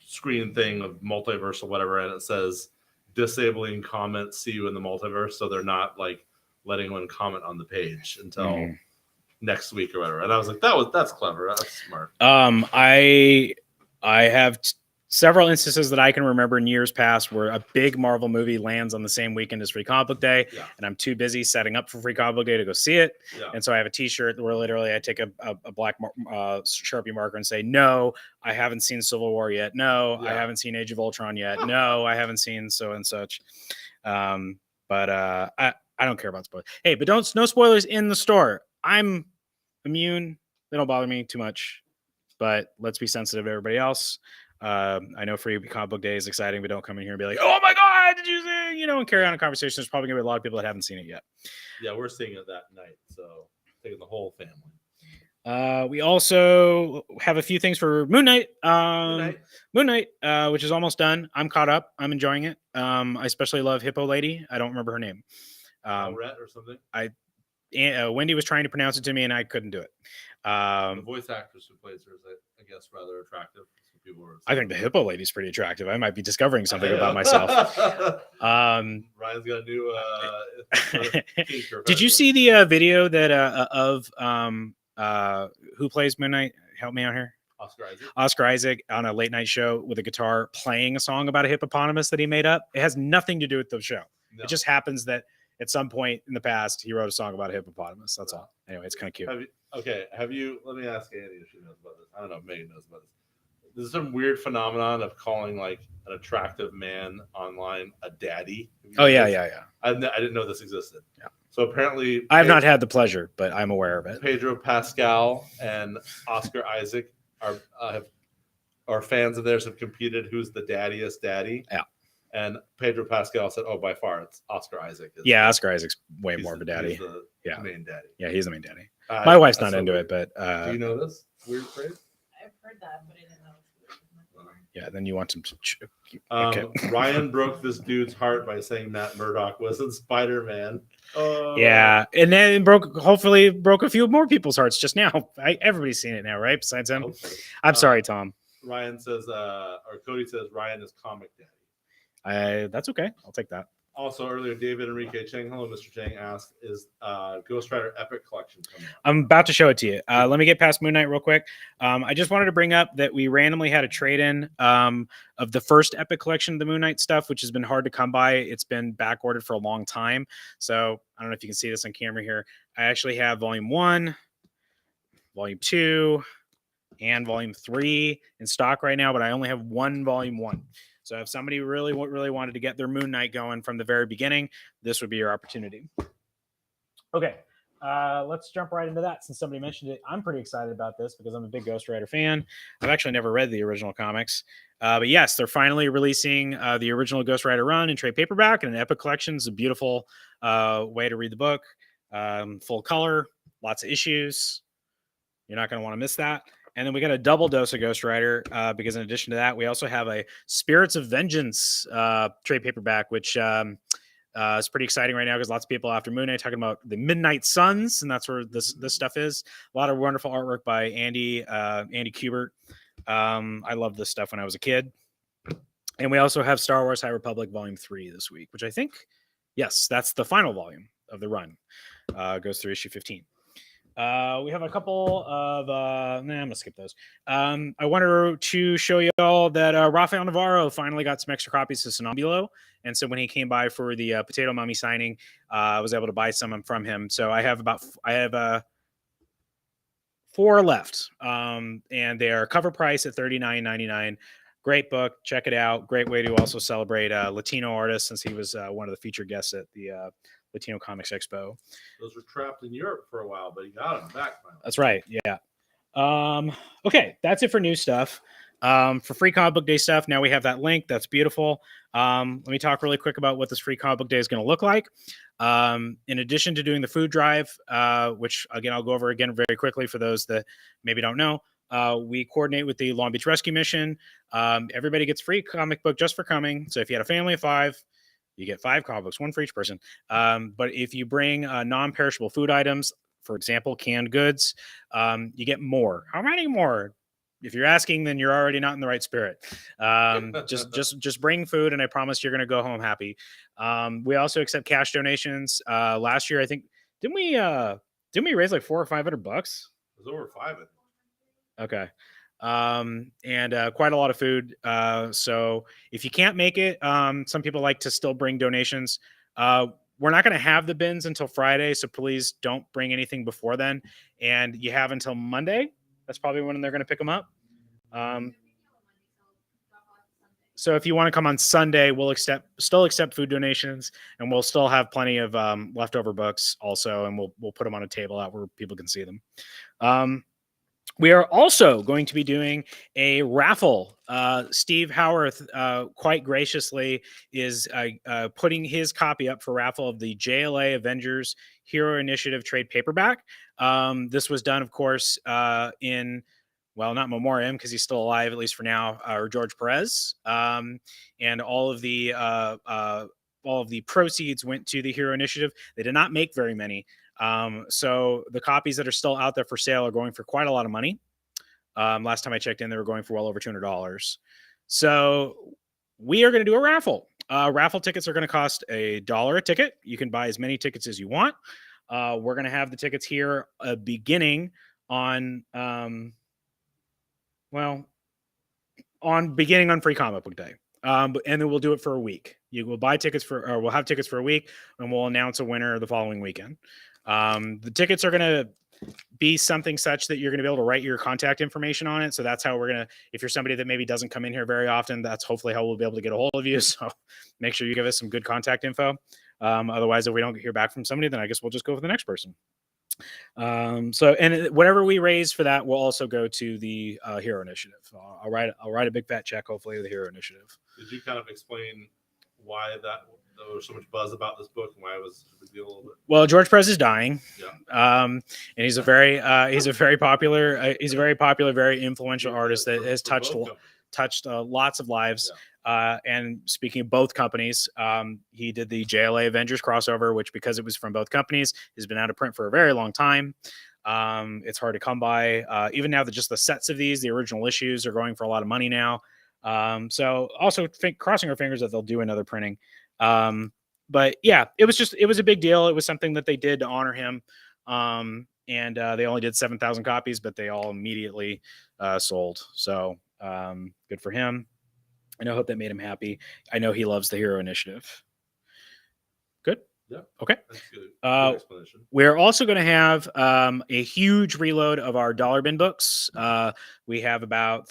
screen thing of multiverse or whatever, and it says disabling comments, see you in the multiverse. So they're not like letting anyone comment on the page until next week or whatever. And I was like, that's clever. That's smart. I have several instances that I can remember in years past where a big Marvel movie lands on the same weekend as Free Comic Book Day, and I'm too busy setting up for Free Comic Book Day to go see it. And so I have a T-shirt where literally I take a black Sharpie marker and say, no, I haven't seen Civil War yet. No, I haven't seen Age of Ultron yet. No, I haven't seen so and such. But I don't care about spoilers. Hey, but no spoilers in the store. I'm immune. They don't bother me too much. But let's be sensitive to everybody else. I know Free Comic Book Day is exciting, but don't come in here and be like, oh my God, did you see? And carry on a conversation. There's probably going to be a lot of people that haven't seen it yet. Yeah, we're seeing it that night. So taking the whole family. We also have a few things for Moon Knight. Moon Knight, which is almost done. I'm caught up. I'm enjoying it. I especially love Hippo Lady. I don't remember her name. Rhett or something? Wendy was trying to pronounce it to me, and I couldn't do it. The voice actress who plays her is, I guess, rather attractive. I think the Hippo Lady's pretty attractive. I might be discovering something about myself. Ryan's got a new. Did you see the video that of who plays Moon Knight? Help me out here. Oscar Isaac on a late night show with a guitar playing a song about a hippopotamus that he made up. It has nothing to do with the show. No. It just happens that at some point in the past he wrote a song about a hippopotamus. That's all. Anyway, it's kind of cute. Have you? Let me ask Andy if she knows about this. I don't know if Megan knows about this. There's some weird phenomenon of calling like an attractive man online a daddy. Oh yeah. I didn't know this existed. Yeah. So apparently, I've not had the pleasure, but I'm aware of it. Pedro Pascal and Oscar Isaac are fans of theirs have competed. Who's the daddiest daddy? Yeah. And Pedro Pascal said, "Oh, by far, it's Oscar Isaac." Oscar Isaac's way more of a daddy. He's the main daddy. Yeah, he's the main daddy. My wife's not into it, but do you know this weird phrase? I've heard that, but I didn't know. Yeah, then you want him to. Okay. Ryan broke this dude's heart by saying Matt Murdock wasn't Spider-Man. Yeah, and then hopefully broke a few more people's hearts just now. Everybody's seen it now, right? Besides him. I'm sorry, Tom. Ryan says, or Cody says, Ryan is comic daddy. That's okay. I'll take that. Also, earlier, David Enrique Chang, hello, Mr. Chang, asked, is Ghost Rider Epic Collection coming out? I'm about to show it to you. Let me get past Moon Knight real quick. I just wanted to bring up that we randomly had a trade-in of the first Epic Collection of the Moon Knight stuff, which has been hard to come by. It's been back-ordered for a long time. So I don't know if you can see this on camera here. I actually have Volume 1, Volume 2, and Volume 3 in stock right now, but I only have one Volume 1. So if somebody really wanted to get their Moon Knight going from the very beginning, this would be your opportunity. Okay, let's jump right into that. Since somebody mentioned it, I'm pretty excited about this because I'm a big Ghost Rider fan. I've actually never read the original comics. But yes, they're finally releasing the original Ghost Rider run in trade paperback and an Epic Collection. It's a beautiful way to read the book. Full color, lots of issues. You're not going to want to miss that. And then we got a double dose of Ghost Rider because in addition to that, we also have a Spirits of Vengeance trade paperback, which is pretty exciting right now because lots of people after Moon Knight talking about the Midnight Suns, and that's where this stuff is. A lot of wonderful artwork by Andy Kubert. I loved this stuff when I was a kid. And we also have Star Wars High Republic Volume 3 this week, which I think, yes, that's the final volume of the run. Goes through issue 15. We have a couple of I'm gonna skip those. I wanted to show you all that Rafael Navarro finally got some extra copies of Sonambulo, and so when he came by for the Potato Mummy signing, I was able to buy some from him. So I have 4 left, and they are cover price at $39.99. Great book, check it out. Great way to also celebrate Latino artists, since he was one of the featured guests at the Latino Comics Expo. Those were trapped in Europe for a while, but he got them back finally. That's right. Yeah. Okay, that's it for new stuff. For free comic book day stuff, now we have that link. That's beautiful. Let me talk really quick about what this free comic book day is going to look like. In addition to doing the food drive, which again I'll go over again very quickly for those that maybe don't know, we coordinate with the Long Beach Rescue Mission. Everybody gets free comic book just for coming. So if you had a family of 5, you get 5 comic books, 1 for each person. But if you bring non-perishable food items, for example, canned goods, you get more. How many more? If you're asking, then you're already not in the right spirit. Just bring food, and I promise you're going to go home happy. We also accept cash donations. Last year, I think didn't we raise like $400 or $500? It was over 5. I think. Okay. And quite a lot of food. So if you can't make it, some people like to still bring donations. We're not going to have the bins until Friday, so please don't bring anything before then. And you have until Monday. That's probably when they're going to pick them up. So if you want to come on Sunday, we'll still accept food donations, and we'll still have plenty of leftover books also, and we'll put them on a table out where people can see them. We are also going to be doing a raffle. Steve Howarth quite graciously is putting his copy up for raffle of the JLA Avengers Hero Initiative trade paperback. This was done, of course, in, well, not memoriam because he's still alive, at least for now, or George Perez. And all of the proceeds went to the Hero Initiative. They did not make very many. So the copies that are still out there for sale are going for quite a lot of money. Last time I checked in, they were going for well over $200. So we are going to do a raffle. Raffle tickets are going to cost $1 a ticket. You can buy as many tickets as you want. We're going to have the tickets here beginning on Free Comic Book Day. And then we'll do it for a week. You will buy tickets we'll have tickets for a week, and we'll announce a winner the following weekend. The tickets are going to be something such that you're going to be able to write your contact information on it. So that's how we're going to, if you're somebody that maybe doesn't come in here very often, that's hopefully how we'll be able to get a hold of you. So make sure you give us some good contact info. Otherwise, if we don't hear back from somebody, then I guess we'll just go for the next person. And whatever we raise for that will also go to the Hero Initiative. I'll write a big fat check, hopefully, to the Hero Initiative. Did you kind of explain why there was so much buzz about this book and why it was a big deal a little bit? Well, George Perez is dying. Yeah. And he's a very popular, very influential artist that has touched lots of lives. Yeah. And speaking of both companies, he did the JLA Avengers crossover, which, because it was from both companies, has been out of print for a very long time. It's hard to come by. Even now that just the sets of the original issues are going for a lot of money now. So also crossing our fingers that they'll do another printing. But yeah, it was a big deal. It was something that they did to honor him. And they only did 7,000 copies, but they all immediately sold. So good for him. And I hope that made him happy. I know he loves the Hero Initiative. Good. Yeah. Okay. That's good. Good explanation. We're also going to have a huge reload of our dollar bin books. We have about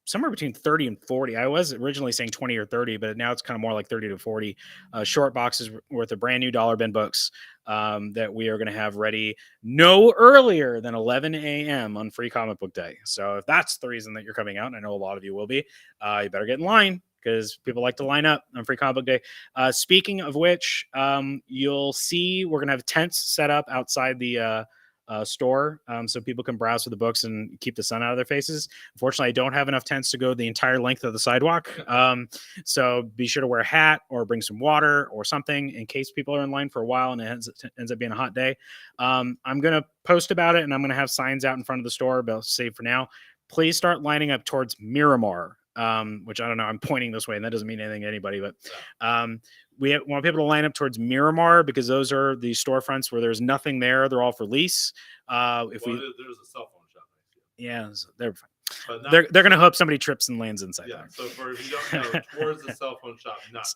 somewhere between 30 and 40. I was originally saying 20 or 30, but now it's kind of more like 30 to 40 short boxes worth of brand new dollar bin books that we are going to have ready no earlier than 11 a.m. on Free Comic Book Day. So if that's the reason that you're coming out, and I know a lot of you will be, you better get in line, because people like to line up on Free Comic Book Day. Speaking of which, you'll see we're going to have tents set up outside the store so people can browse for the books and keep the sun out of their faces. Unfortunately, I don't have enough tents to go the entire length of the sidewalk. So be sure to wear a hat or bring some water or something in case people are in line for a while and it ends up being a hot day. I'm going to post about it, and I'm going to have signs out in front of the store, but I'll save for now. please start lining up towards Miramar, which I don't know. I'm pointing this way, and that doesn't mean anything to anybody, but we want people to line up towards Miramar because those are the storefronts where there's nothing there. They're all for lease. There's a cell phone shop. Yeah, they're fine. But They're going to hope somebody trips and lands inside yeah. there. So if you don't know, towards the cell phone shop, not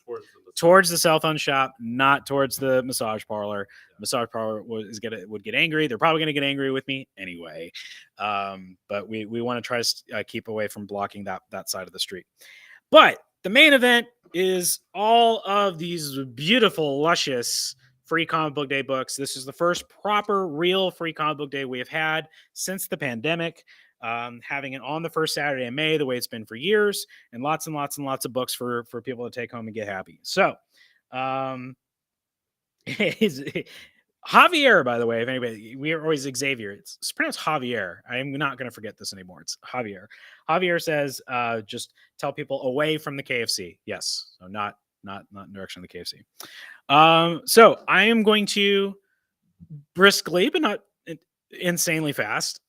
towards the cell phone shop, not towards the massage parlor. Yeah. Massage parlor would get angry. They're probably going to get angry with me anyway. But we want to try to keep away from blocking that side of the street. But the main event is all of these beautiful, luscious free comic book day books. This is the first proper, real free comic book day we have had since the pandemic. Having it on the first Saturday in May, the way it's been for years, and lots of books for people to take home and get happy. So, Javier, by the way, if anybody, we are always Xavier. It's pronounced Javier. I'm not going to forget this anymore. It's Javier. Javier says, just tell people away from the KFC. Yes. So not in direction of the KFC. So I am going to briskly, but not insanely fast,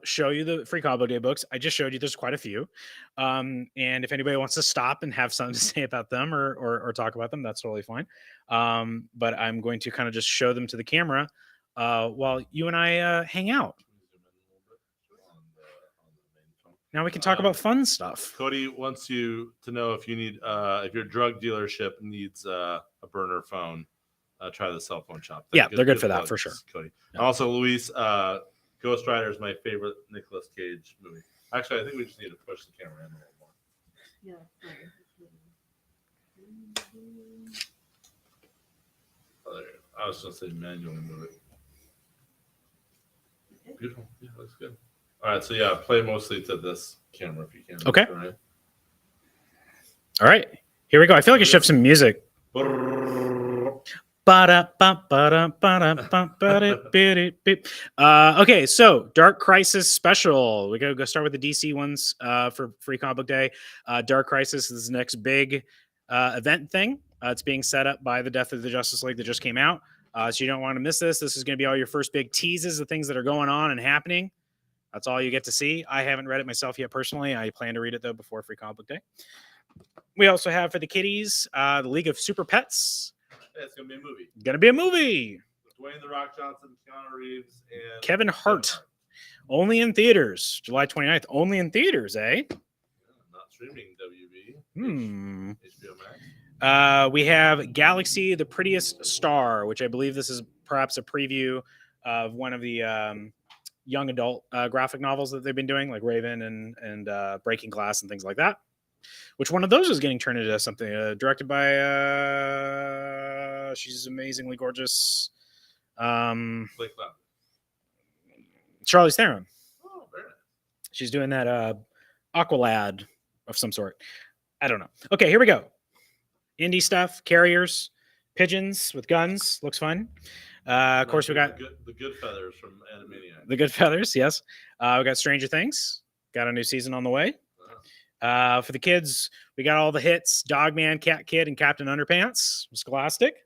show you the free comic book day books. I just showed you there's quite a few. And if anybody wants to stop and have something to say about them or talk about them, that's totally fine. But I'm going to kind of just show them to the camera while you and I hang out. Now we can talk about fun stuff. Cody wants you to know if you need if your drug dealership needs a burner phone. Try the cell phone shop. They're good for that for sure. Cody. Yeah. Also, Luis, Ghost Rider is my favorite Nicolas Cage movie. Actually, I think we just need to push the camera in a little more. Yeah. I was going to say manually move it. Beautiful. Yeah, looks good. All right, so yeah, play mostly to this camera if you can. Okay. All right. Here we go. I feel like I should have some music. Okay, so Dark Crisis special. We gotta go start with the DC ones for Free Comic Book Day. Dark Crisis is the next big event thing. It's being set up by the Death of the Justice League that just came out. So you don't want to miss this. This is going to be all your first big teases of things that are going on and happening. That's all you get to see. I haven't read it myself yet personally. I plan to read it though before Free Comic Book Day. We also have for the kiddies, the League of Super Pets. Yeah, it's going to be a movie. Gonna be a movie. Dwayne The Rock Johnson, Keanu Reeves, and Kevin Hart. Only in theaters. July 29th. Only in theaters, eh? Yeah, not streaming WB. HBO Max. We have Galaxy, the Prettiest Star, which I believe this is perhaps a preview of one of the young adult graphic novels that they've been doing, like Raven and Breaking Glass and things like that. Which one of those is getting turned into something? Directed by she's amazingly gorgeous. Blake Lively. Charlize Theron. Oh, very nice. She's doing that Aqualad of some sort. I don't know. Okay, here we go. Indie stuff, carriers, pigeons with guns. Looks fun. Of course, we got the Good Feathers from Animaniacs. The Good Feathers, yes. We got Stranger Things. Got a new season on the way. For the kids, we got all the hits: Dogman, Cat Kid, and Captain Underpants. Scholastic.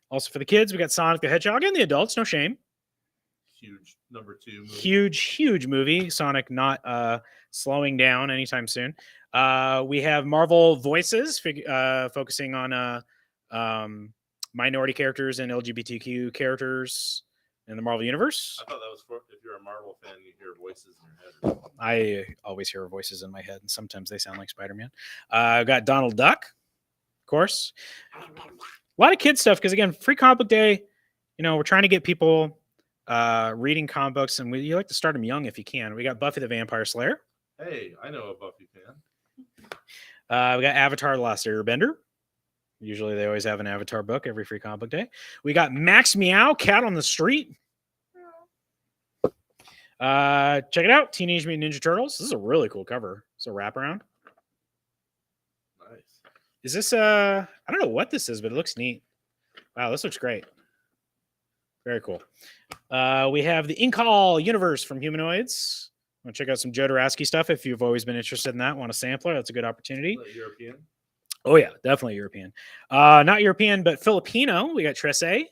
Also for the kids, we got Sonic the Hedgehog, and the adults, no shame. Huge number 2 movie. Huge movie. Sonic not slowing down anytime soon. We have Marvel Voices, focusing on minority characters and LGBTQ characters in the Marvel Universe. I thought that was for if you're a Marvel fan, you hear voices in your head. I always hear voices in my head, and sometimes they sound like Spider-Man. Got Donald Duck, of course. A lot of kid stuff, because again, Free Comic Book Day, we're trying to get people reading comic books, and you like to start them young if you can. We got Buffy the Vampire Slayer. Hey, I know a Buffy fan. We got Avatar: The Last Airbender. Usually they always have an Avatar book every Free Comic Book Day. We got Max Meow, Cat on the Street. Check it out. Teenage Mutant Ninja Turtles. This is a really cool cover. It's a wraparound. Nice. Is this I don't know what this is, but it looks neat. Wow, this looks great. Very cool. We have the Inkall universe from Humanoids. Want to check out some Jodorowsky stuff if you've always been interested in that. Want a sampler? That's a good opportunity. European. Oh yeah, definitely European. Not European, but Filipino. We got Trece,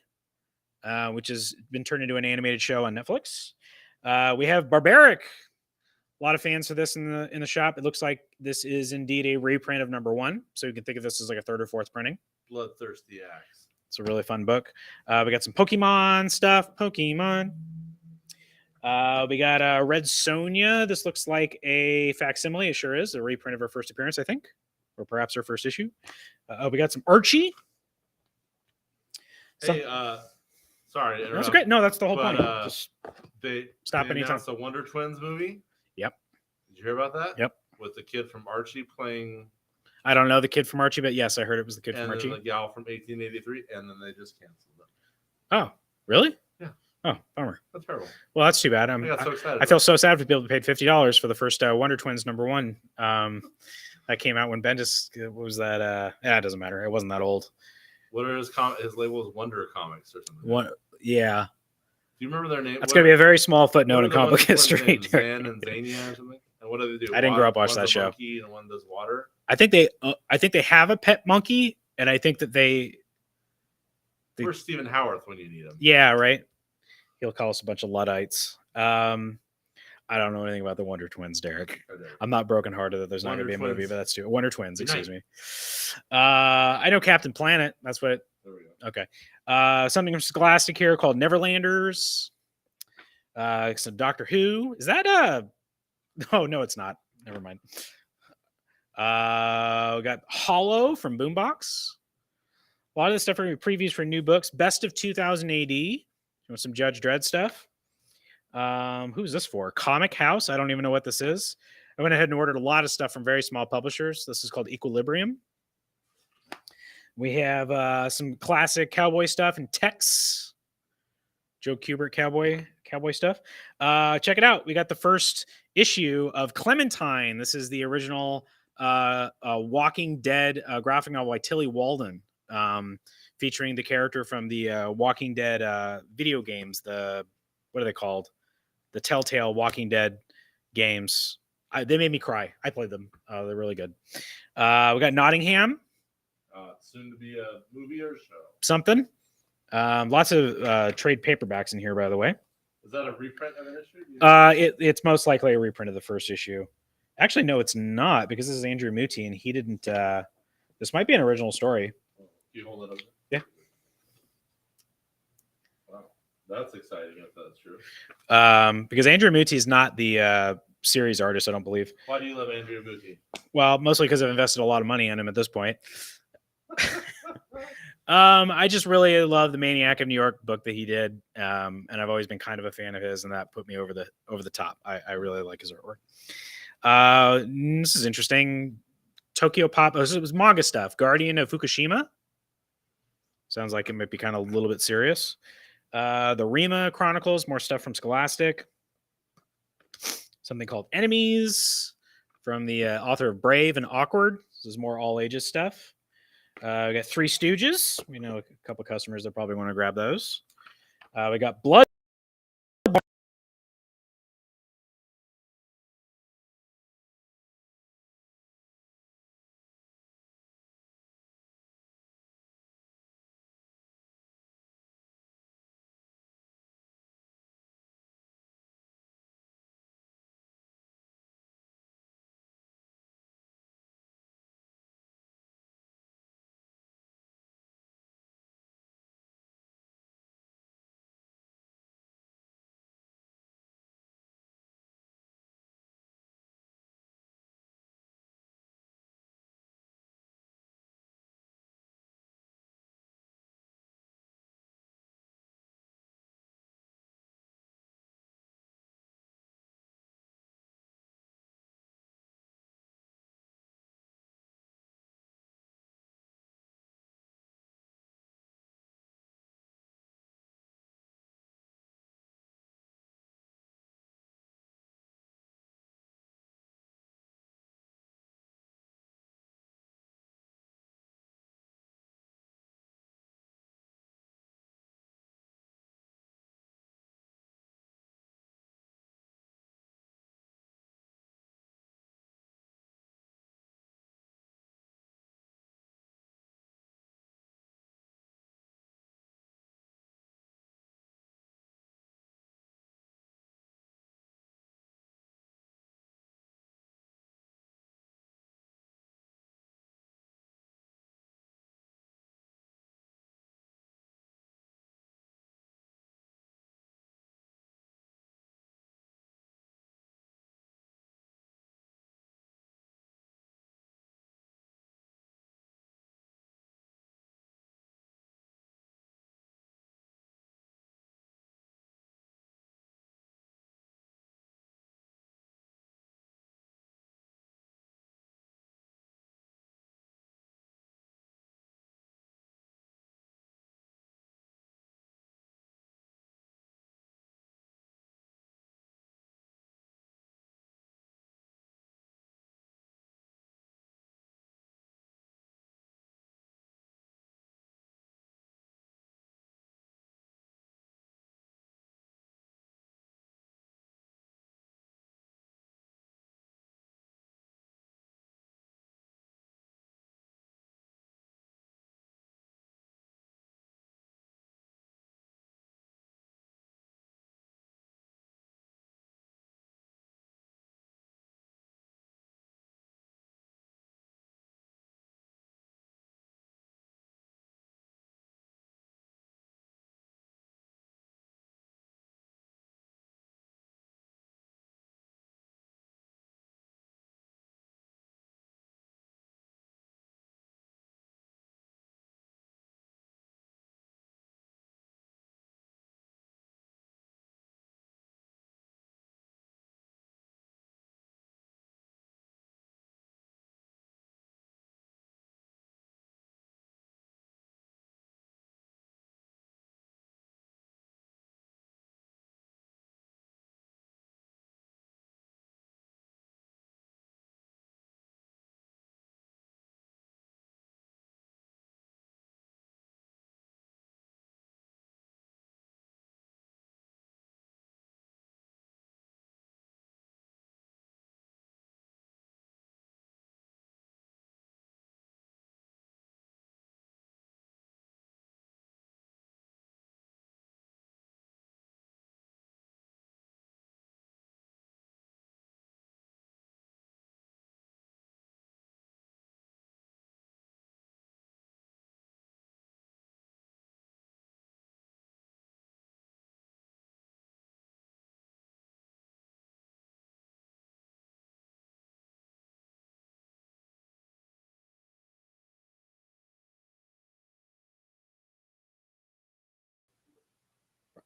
which has been turned into an animated show on Netflix. We have Barbaric, A lot of fans for this in the shop. It looks like this is indeed a reprint of number 1, so you can think of this as like a 3rd or 4th printing. Bloodthirsty Axe. It's a really fun book. We got some Pokemon stuff. Pokemon. We got Red Sonja. This looks like a facsimile. It sure is a reprint of her first appearance, I think, or perhaps her first issue. We got some Archie. Hey, sorry to interrupt. That's okay. No, that's the whole But, point. Just They stop anytime. announced the Wonder Twins movie. Yep. Did you hear about that? Yep. With the kid from Archie playing. I don't know the kid from Archie, but yes, I heard it was the kid and from then Archie. the gal from 1883, and then they just canceled it. Oh, really? Yeah. Oh, bummer. That's terrible. Well, that's too bad. I got so excited. I feel so sad for people who paid $50 for the first Wonder Twins number 1. That came out when Bendis. What was that? It doesn't matter. It wasn't that old. What are his label is Wonder Comics or something? One, yeah. Do you remember their name? That's gonna be a very small footnote in the comic ones- ones history. named Zan and Zania or something. And what do they do? I didn't grow up watching One's that a show. monkey and one does water. I think they have a pet monkey, and I think that they Where's Stephen Howarth when you need him? yeah, right. He'll call us a bunch of Luddites. I don't know anything about the Wonder Twins, Derek. Okay. I'm not brokenhearted that there's not Wonder going to be a movie, Twins. but that's too Wonder Twins. Unite. Excuse me. I know Captain Planet. That's what. There we go. Okay. Something from Scholastic here called Neverlanders. Some Doctor Who. Is that Oh no, it's not. Never mind. We got Hollow from Boombox. A lot of this stuff are previews for new books. Best of 2000 AD. You want some Judge Dredd stuff? Who's this for? Comic House. I don't even know what this is. I went ahead and ordered a lot of stuff from very small publishers. This is called Equilibrium. We have some classic cowboy stuff and Tex. Joe Kubert cowboy stuff. Check it out. We got the first issue of Clementine. This is the original Walking Dead graphic novel by Tilly Walden, featuring the character from the Walking Dead video games. What are they called? The Telltale Walking Dead games. They made me cry. I played them. They're really good. We got Nottingham. Soon to be a movie or show. Something. Lots of trade paperbacks in here, by the way. Is that a reprint of an issue? It's most likely a reprint of the first issue. Actually, no, it's not, because this is Andrew Muti, and he didn't. This might be an original story. Can you hold it up? Yeah. Wow, that's exciting if that's true. Because Andrew Muti is not the series artist, I don't believe. Why do you love Andrew Muti? Well, mostly because I've invested a lot of money in him at this point. I just really love the Maniac of New York book that he did, and I've always been kind of a fan of his, and that put me over the top. I really like his artwork. This is interesting. Tokyo Pop. Oh, this was manga stuff. Guardian of Fukushima. Sounds like it might be kind of a little bit serious. The Rima Chronicles. More stuff from Scholastic. Something called Enemies from the author of Brave and Awkward. This is more all ages stuff. We got Three Stooges. We know a couple customers that probably want to grab those. We got Blood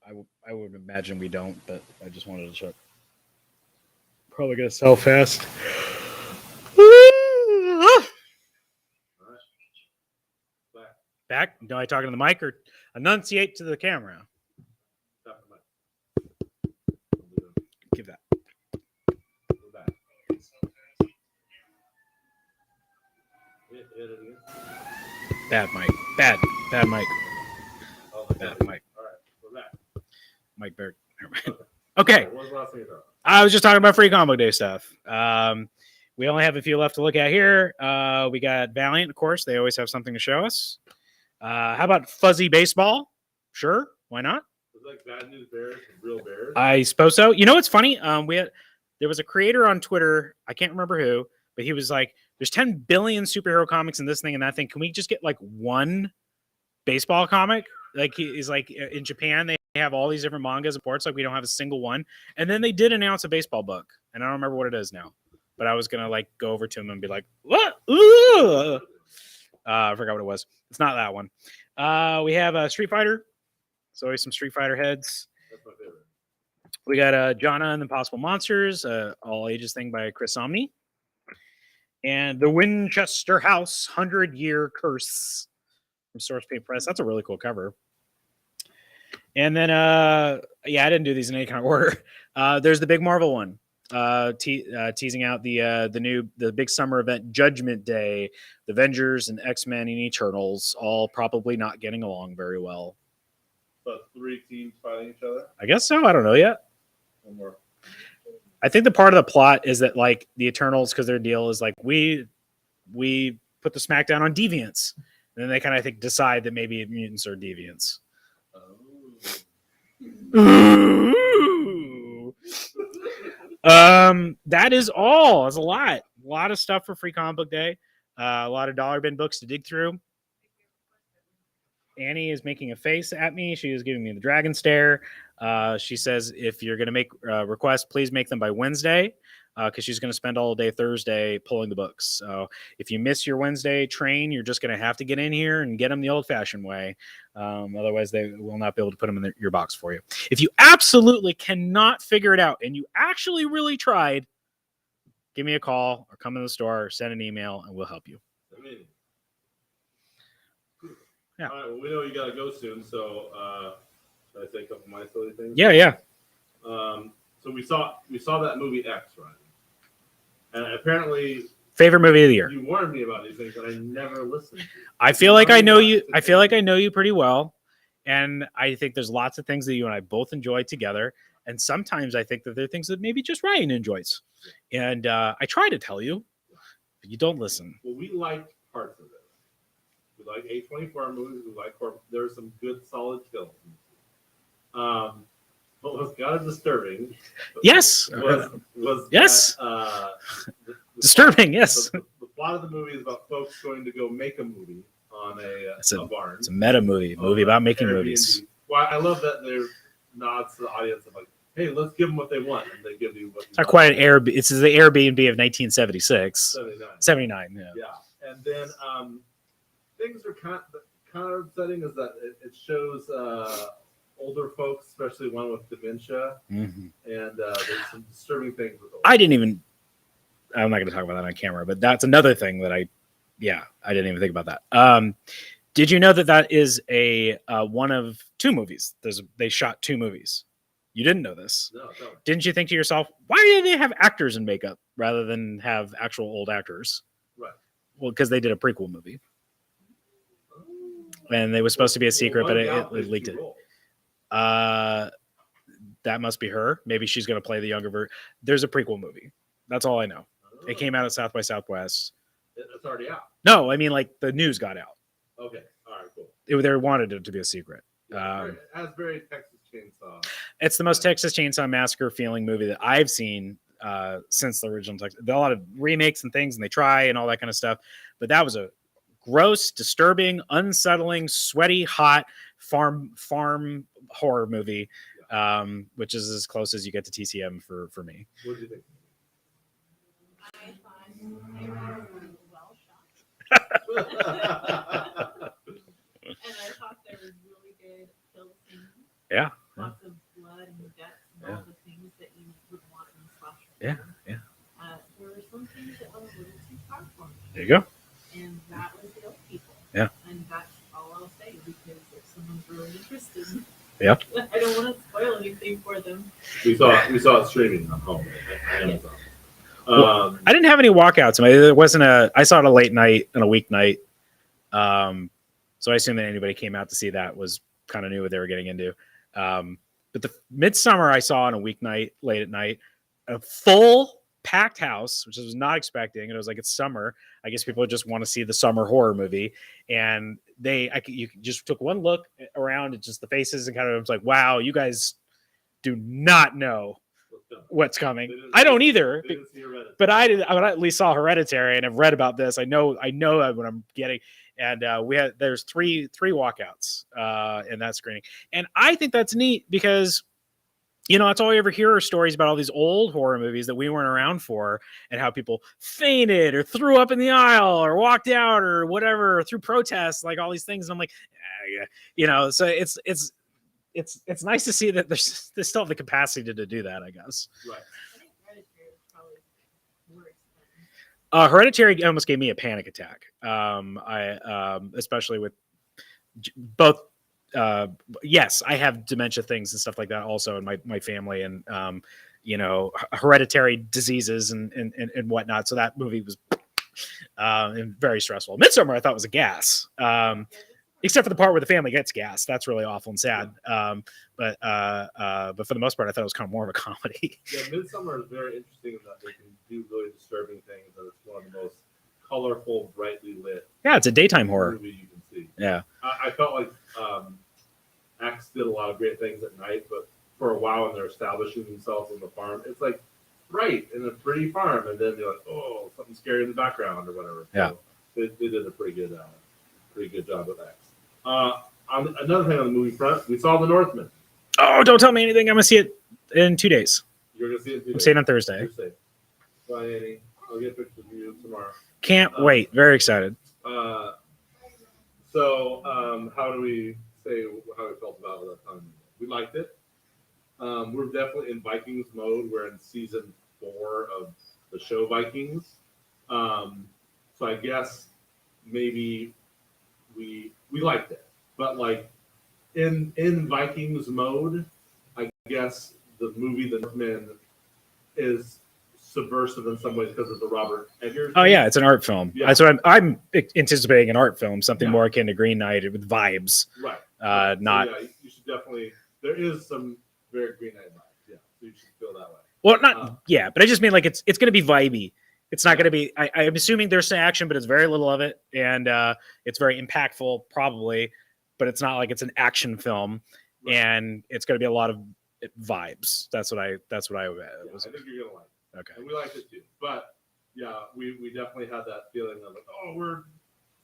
I would imagine we don't, but I just wanted to check. Probably gonna sell fast. Back? No, I talking to the mic or enunciate to the camera? Give that. Bad mic. Bad mic. Bad mic. Mike Berg. Okay. I was just talking about free comic day stuff. We only have a few left to look at here. We got Valiant, of course. They always have something to show us. How about Fuzzy Baseball? Sure, why not? It's like Bad News Bears and Real Bears. I suppose so. You know what's funny? There was a creator on Twitter. I can't remember who, but he was like, "There's 10 billion superhero comics in this thing and that thing. Can we just get like one baseball comic?" Like he's like, in Japan they have all these different mangas and ports. Like we don't have a single one. And then they did announce a baseball book, and I don't remember what it is now. But I was gonna like go over to him and be like, "What?" I forgot what it was. It's not that one. We have a Street Fighter. There's always some Street Fighter heads. That's my favorite. We got Jonna and the Impossible Monsters, all ages thing by Chris Omni. And the Winchester House 100-Year Curse from Source Paint Press. That's a really cool cover. And then, yeah, I didn't do these in any kind of order. There's the big Marvel one, teasing out the big summer event, Judgment Day, the Avengers and X-Men and Eternals, all probably not getting along very well. So 3 teams fighting each other? I guess so. I don't know yet. One more. I think the part of the plot is that like the Eternals, because their deal is like we put the smackdown on deviants, and then they kind of think decide that maybe mutants are deviants. That is all. That's a lot of stuff for Free Comic Book Day. A lot of dollar bin books to dig through. Annie is making a face at me. She is giving me the dragon stare. She says, if you're going to make requests, please make them by Wednesday, because she's going to spend all day Thursday pulling the books. So if you miss your Wednesday train, you're just going to have to get in here and get them the old-fashioned way. Otherwise, they will not be able to put them in your box for you. If you absolutely cannot figure it out and you actually really tried, give me a call or come in the store or send an email, and we'll help you. Yeah. All right, well, we know you got to go soon, so should I say a couple of my silly things? Yeah. So we saw that movie X, right? And apparently, favorite movie of the year. You warned me about these things, and I never listened to. I feel like I know you. I feel like I know you pretty well, and I think there's lots of things that you and I both enjoy together. And sometimes I think that there are things that maybe just Ryan enjoys, and I try to tell you, but you don't listen. Well, we like parts of it. We like A24 movies. We like horror. There's some good, solid films. What was kind of disturbing. Yes. Was yes. That, disturbing. Yes. The plot of the movie is about folks going to go make a movie on a barn. It's a meta movie about making Airbnb. movies. Well, I love that there nods to the audience of like, hey, let's give them what they want, and they give you what. It's not quite an Airbnb. It's the Airbnb of 1976. 79. Yeah. Yeah, and then things are kind of upsetting is that it shows older folks, especially one with dementia, and there's some disturbing things with. I'm not going to talk about that on camera, but that's another thing that I didn't even think about that. Did you know that is a one of 2 movies? They shot 2 movies. You didn't know this. No. Didn't you think to yourself, why did they have actors in makeup rather than have actual old actors? Right. Well, because they did a prequel movie. And it was supposed to be a secret, but it leaked it. That must be her. Maybe she's going to play the younger version. There's a prequel movie. That's all I know. It came out at South by Southwest. It's already out. No, I mean like the news got out. Okay. All right. Cool. They wanted it to be a secret. It has very Texas Chainsaw. It's the most Texas Chainsaw Massacre feeling movie that I've seen since the original Texas. There are a lot of remakes and things, and they try and all that kind of stuff. But that was a gross, disturbing, unsettling, sweaty, hot farm horror movie, which is as close as you get to TCM for me. What did you think? I thought they were well shot. And I thought there was really good kill scenes. Yeah. Lots really interested. Yep. I don't want to spoil anything for them. We saw it streaming on home at Amazon. Well, I didn't have any walkouts. It wasn't I saw it a late night and a weeknight. So I assume that anybody came out to see that was kind of knew what they were getting into. But the Midsummer I saw on a weeknight, late at night, a full packed house, which I was not expecting. And it was like, it's summer. I guess people just want to see the summer horror movie. And you just took one look around at just the faces and kind of was like, wow, you guys do not know what's coming. I don't either, but I at least saw Hereditary and have read about this. I know what I'm getting. And there's three walkouts in that screening. And I think that's neat because, that's all you ever hear are stories about all these old horror movies that we weren't around for and how people fainted or threw up in the aisle or walked out or whatever, or through protests, like all these things. And I'm like, so it's nice to see that they still have the capacity to do that, I guess. Right. I think Hereditary is probably worse. Hereditary almost gave me a panic attack. Especially with both. Yes, I have dementia things and stuff like that also in my family, and hereditary diseases and whatnot. So that movie was very stressful. Midsummer I thought was a gas. Except for the part where the family gets gas. That's really awful and sad. But for the most part, I thought it was kind of more of a comedy. Yeah, Midsummer is very interesting in that they can do really disturbing things, and it's one of the most colorful, brightly lit. Yeah, it's a daytime horror movie you can see. Yeah, I felt like X did a lot of great things at night, but for a while when they're establishing themselves on the farm, it's like bright and a pretty farm, and then you're like, oh, something scary in the background or whatever. Yeah, so they did a pretty good job with X. Another thing on the movie front, we saw The Northman. Oh, don't tell me anything. I'm gonna see it in 2 days. You're gonna see it. I'm seeing it on Thursday. You're safe. Bye, Annie. I'll get pictures of you tomorrow. Can't wait. Very excited. So how do we say how we felt about it? We liked it. We're definitely in Vikings mode. We're in season 4 of the show Vikings. So I guess maybe we liked it, but like in Vikings mode, I guess the movie The Northman is subversive in some ways because of the Robert Eggers. Oh yeah, it's an art film. Yeah. That's what I'm anticipating, an art film, something Yeah. more akin to Green Knight with vibes. Right. Not. So, yeah, you should definitely. There is some very Green Knight vibes. Yeah, so you should feel that way. Well, not yeah, but I just mean like it's going to be vibey. It's not going to be. I'm assuming there's some action, but it's very little of it, and it's very impactful, probably. But it's not like it's an action film, Right. and it's going to be a lot of vibes. That's what I. Yeah, I think you're gonna like it. Okay. And we liked it too. But yeah, we definitely had that feeling of like, oh, we're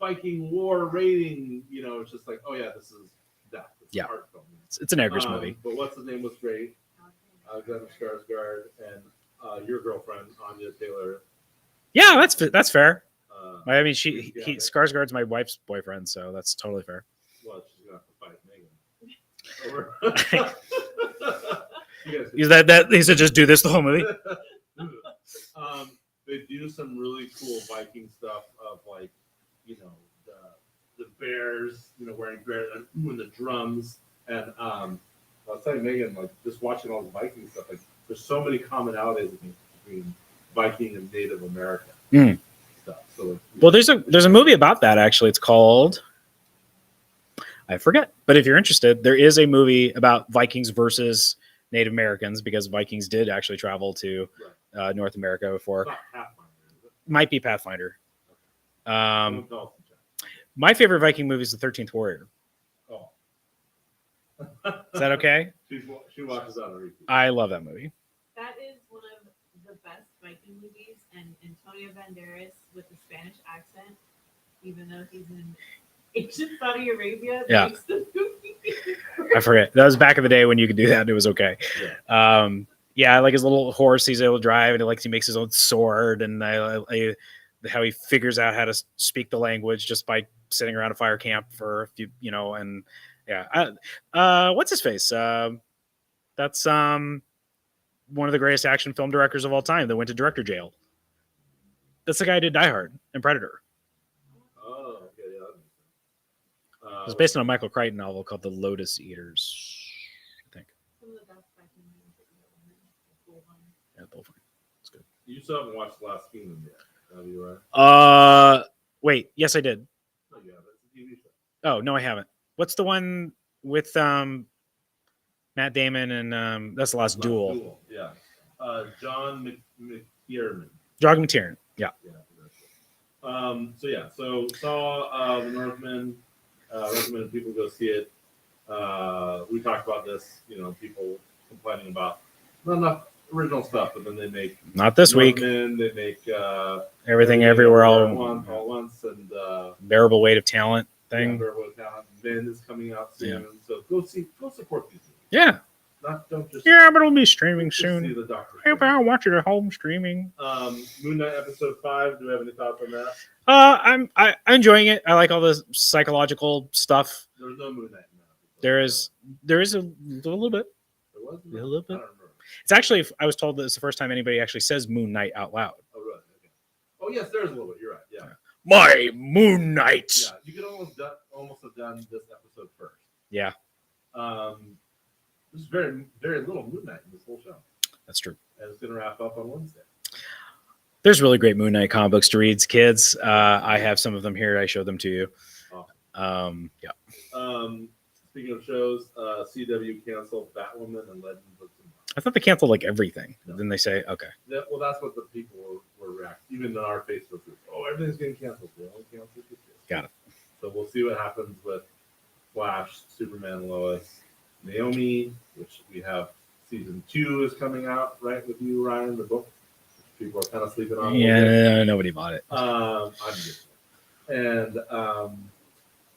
Viking war raiding. It's just like, oh yeah, this is that. It's Yeah. an art film. It's an Eggers movie. But what's his name was great. Alexander Skarsgård and your girlfriend Anya Taylor. Yeah, that's fair. I mean, Yeah, Skarsgård's my wife's boyfriend, so that's totally fair. Well, she's gonna have to fight Megan. Is that he said just do this the whole movie? They do some really cool Viking stuff of like, the bears, wearing bears and the drums. And I was telling Megan, like, just watching all the Viking stuff, like, there's so many commonalities between Viking and Native American stuff. So, like, Well, there's a movie about that actually. It's called, I forget, but if you're interested, there is a movie about Vikings versus Native Americans because Vikings did actually travel to North America before. it's not Pathfinder, is it? Might be Pathfinder. No, My favorite Viking movie is The 13th Warrior. oh. Is that okay? She watches that on repeat. I love that movie. That is one of the best Viking movies, and Antonio Banderas with the Spanish accent, even though he's in ancient Saudi Arabia, Yeah. makes the movie. I forget. That was back in the day when you could do that and it was okay. Yeah. Yeah, I like his little horse he's able to drive, and he makes his own sword, and I how he figures out how to speak the language just by sitting around a fire camp for a few, and yeah. What's his face? That's one of the greatest action film directors of all time that went to director jail. That's the guy who did Die Hard and Predator. Oh, okay, yeah, that makes sense. It was based on a Michael Crichton novel called The Lotus Eaters, I think. Some of the best Viking movies that you ever heard. The cool one. Yeah, Bullfine. It's good. You still haven't watched Last Kingdom yet, have you, Ryan? Wait, yes, I did. No, you haven't. It's a TV show. Oh no, I haven't. What's the one with Matt Damon and that's the last duel? Yeah. John McTiernan. Jog McTiernan. Yeah. Yeah. So saw the Northman. Recommended people go see it. We talked about this. People complaining about not enough original stuff, but then they make Not this week. Northman, they make Everything everywhere all all once, and bearable weight of talent thing. Ben is coming out soon, so go support these movies. Yeah. Don't just Yeah, but it'll be streaming just see soon. the Doctor. Maybe I'll watch it at home streaming. Moon Knight episode 5. Do we have any thoughts on that? I'm enjoying it. I like all the psychological stuff. There's no Moon Knight in that. There is a little bit. There was A little bit. I don't remember. It's actually, I was told that it's the first time anybody actually says Moon Knight out loud. Oh, really? Okay. Oh, yes, there's a little bit. You're right. Yeah. My Moon Knight. Yeah. You could almost have done this episode first. Yeah, There's very, very little Moon Knight in this whole show. that's true. And it's going to wrap up on Wednesday. There's really great Moon Knight comic books to read, kids. I have some of them here. I showed them to you. Yeah. Speaking of shows, CW canceled Batwoman and Legends of Tomorrow. I thought they canceled like everything. No. Didn't they say, okay. Well, that's what the people were reacting. Even in our Facebook group. Oh, everything's getting canceled. They only canceled this. Got it. So we'll see what happens with Flash, Superman, Lois, Naomi, which we have season 2 is coming out, right, with you, Ryan, the book. Which people are kind of sleeping on. Yeah, nobody bought it. I'm just and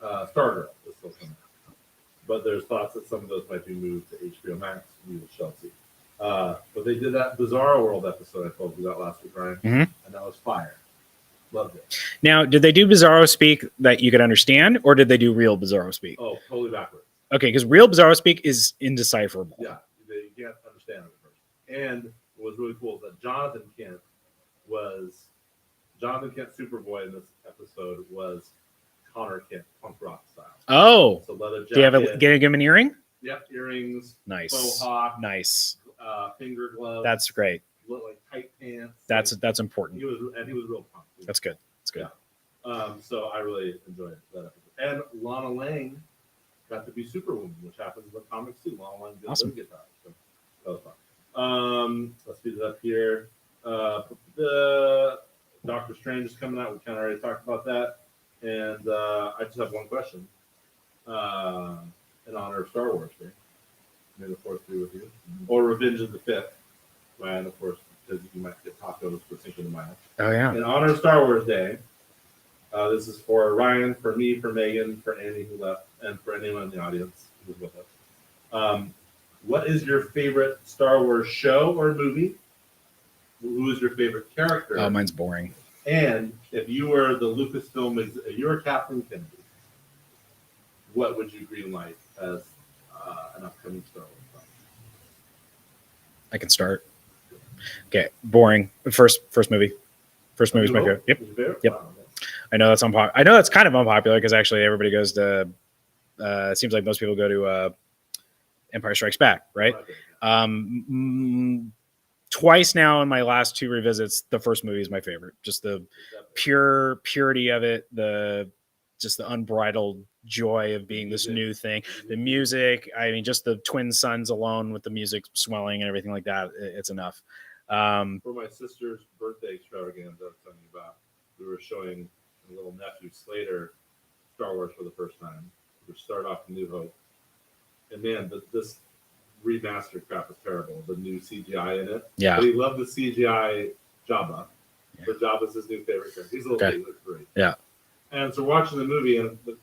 Stargirl is still coming out. But there's thoughts that some of those might be moved to HBO Max. We shall see. But they did that Bizarro World episode I told you about last week, Ryan, Mhm. and that was fire. Loved it. Now, did they do Bizarro speak that you could understand, or did they do real Bizarro speak? Oh, totally backwards. Okay, because real Bizarro speak is indecipherable. Yeah, you can't understand it at first. And what was really cool is that Jonathan Kent Superboy in this episode was Connor Kent, punk rock style. Oh, So leather jacket. do you have give him an earring? Yep, earrings, Nice, faux hawk, nice. finger gloves. That's great. Look like tight pants. That's important. He was real punk. That's good. That's good. Yeah. So I really enjoyed that episode. And Lana Lang got to be Superwoman, which happens in the comics too. Lana Lang doesn't get that. So that was fun. Let's speed it up here. The Doctor Strange is coming out. We kind of already talked about that. And I just have one question. In honor of Star Wars Day. May the Fourth be with you. Or Revenge of the Fifth. And of course, because you might get tacos for Cinco de Mayo. Oh yeah. In honor of Star Wars Day, this is for Ryan, for me, for Megan, for Andy who left, and for anyone in the audience who's with us. What is your favorite Star Wars show or movie? Who is your favorite character? Oh, mine's boring. And if you were the Lucasfilm, if you were Kathleen Kennedy, what would you greenlight as an upcoming Star Wars film? I can start. Okay, boring. First movie. First movie's my favorite. Yep. Your favorite? Yep. Wow, okay. I know that's unpopular. I know that's kind of unpopular because actually everybody goes to. It seems like most people go to Empire Strikes Back, right? Twice now in my last 2 revisits, the first movie is my favorite. Just the purity of it, the unbridled joy of being this new thing. The music, I mean, just the twin sons alone with the music swelling and everything like that, it's enough. For my sister's birthday extravaganza I was telling you about, we were showing my little nephew Slater Star Wars for the first time. We start off New Hope. And man, this remastered crap is terrible. The new CGI in it. Yeah. But he loved the CGI Jabba. Yeah. But Jabba's his new favorite character. He's a little Okay. big, looks great. Yeah. And so watching the movie and the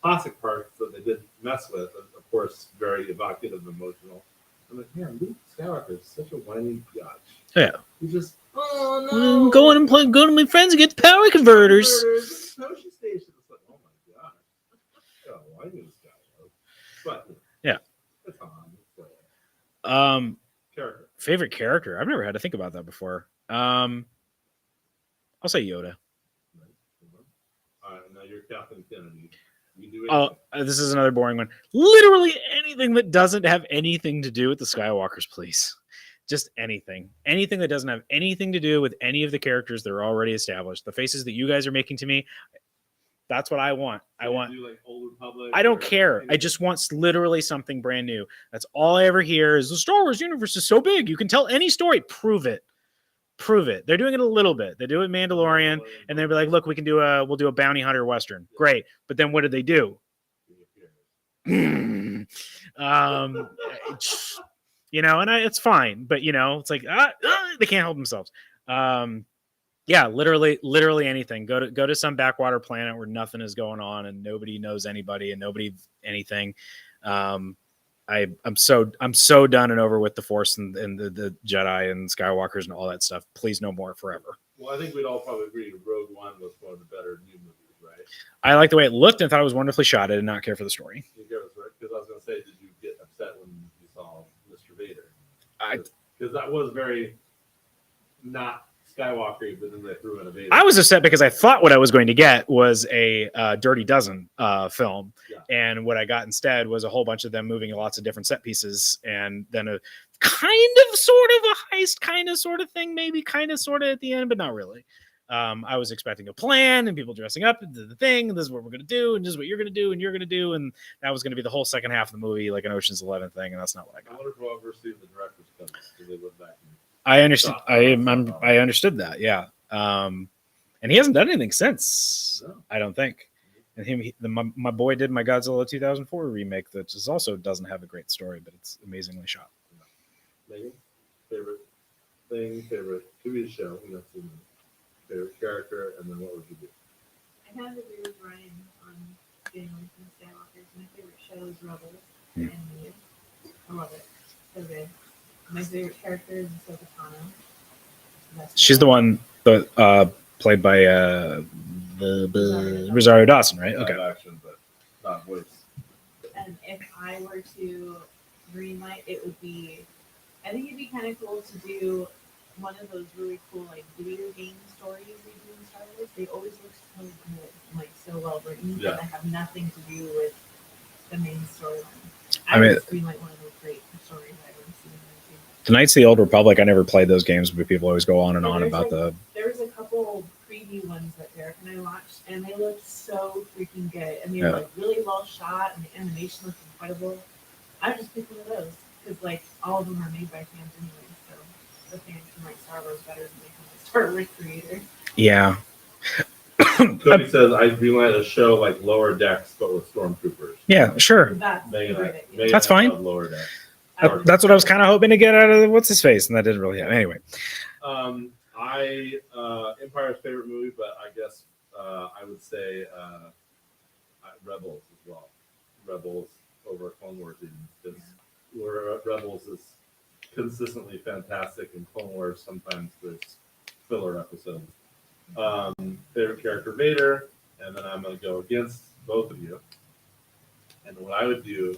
classic parts that they didn't mess with, and of course, very evocative and emotional. I'm like, man, Luke Skywalker is such a whiny biatch. Yeah. He's just, oh no. Go to my friends and get the power converters. Potion station. It's like, oh my god. Oh, I knew this guy. But Yeah. it's on. Character. Favorite character? I've never had to think about that before. I'll say Yoda. All right, now you're Kathleen Kennedy. We do Oh, this is another boring one. Literally anything that doesn't have anything to do with the Skywalkers, please. Just anything. Anything that doesn't have anything to do with any of the characters that are already established. The faces that you guys are making to me, that's what I want. I want. do like Old Republic. I don't or care. I anything. just want literally something brand new. That's all I ever hear is the Star Wars universe is so big. You can tell any story. Prove it. Prove it. They're doing it a little bit. They do it Mandalorian, and they'll be like, look, we'll do a bounty hunter Western. Great. But then what did they do? You know, and it's fine, but you know, it's like they can't help themselves. Yeah, literally anything. Go to some backwater planet where nothing is going on and nobody knows anybody and nobody anything. I'm so done and over with the Force and the Jedi and Skywalkers and all that stuff. Please, no more forever. Well, I think we'd all probably agree Rogue One was one of the better new movies, right? I like the way it looked and thought it was wonderfully shot. I did not care for the story. Because I was going to say, did you get upset when you saw Mr. Vader? I Because that was very not Skywalker, but then they threw in a Vader. I was upset because I thought what I was going to get was a Dirty Dozen film. Yeah. And what I got instead was a whole bunch of them moving lots of different set pieces and then a kind of sort of a heist kind of sort of thing, maybe kind of sort of at the end, but not really. I was expecting a plan and people dressing up into the thing. And this is what we're going to do. And this is what you're going to do. And you're going to do. And that was going to be the whole second half of the movie, like an Ocean's 11 thing. And that's not what I I got. wonder if we'll ever see the director's cut because they went back and I understood. I understood that. Yeah. And he hasn't done anything since. No. I don't think. And my boy did my Godzilla 2004 remake that just also doesn't have a great story, but it's amazingly shot. Megan, favorite thing, favorite TV show, we got some favorite character, and then what would you do? I have to agree with Ryan on getting away from the Skywalkers. My favorite show is Rebels. Hmm. And I love it. So good. My favorite character is Ahsoka Tano. She's the one that played by Rosario Dawson, right? Live Okay. action, but not voice. And if I were to greenlight, it would be, I think it'd be kind of cool to do one of those really cool like video game stories we do in Star Wars. They always look so good, like so well written, Yeah. but they have nothing to do with the main storyline. I mean- would greenlight one of those great stories I've ever seen. The Knights of the Old Republic, I never played those games, but people always go on and on about the. There was a couple preview ones that Derek and I watched, and they looked so freaking good. And they were Yeah. like really well shot, and the animation looked incredible. I would just pick one of those because like all of them are made by fans anyway, so the fans can like Star Wars better than they can like Star Wars creator. Yeah. Cody says I'd greenlight a show like Lower Decks, but with stormtroopers. Yeah, sure. That's Megan, great. Megan That's fine. loved Lower Decks. That's what I was kind of hoping to get out of what's his face, and that didn't really happen. Anyway, Empire's favorite movie, but I guess I would say Rebels as well. Rebels over Clone Wars, because Rebels is consistently fantastic, and Clone Wars sometimes there's filler episodes. Favorite character Vader, and then I'm going to go against both of you. And what I would do,